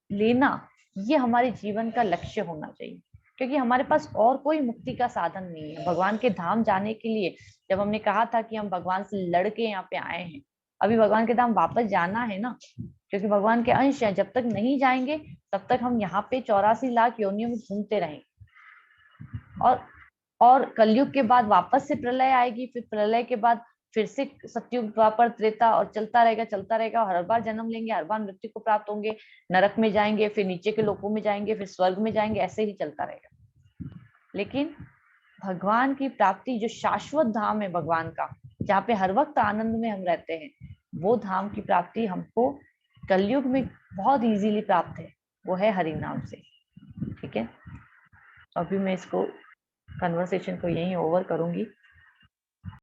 लेना ये हमारे जीवन का लक्ष्य होना चाहिए, क्योंकि हमारे पास और कोई मुक्ति का साधन नहीं है। भगवान के धाम जाने के लिए, जब हमने कहा था कि हम भगवान से लड़के यहाँ पे आए हैं, अभी भगवान के धाम वापस जाना है ना, क्योंकि भगवान के अंश हैं। जब तक नहीं जाएंगे तब तक हम यहाँ पे 84 लाख योनियों में घूमते रहेंगे। और कलयुग के बाद वापस से प्रलय आएगी, फिर प्रलय के बाद फिर से सतयुग, द्वापर, त्रेता, और चलता रहेगा। और हर बार जन्म लेंगे, हर बार मृत्यु को प्राप्त होंगे, नरक में जाएंगे, फिर नीचे के लोकों में जाएंगे, फिर स्वर्ग में जाएंगे, ऐसे ही चलता रहेगा। लेकिन भगवान की प्राप्ति, जो शाश्वत धाम है भगवान का, जहाँ पे हर वक्त आनंद में हम रहते हैं, वो धाम की प्राप्ति हमको कलयुग में बहुत इजीली प्राप्त है, वो है हरि नाम से। ठीक है, अभी मैं इसको कन्वर्सेशन को यहीं ओवर करूंगी।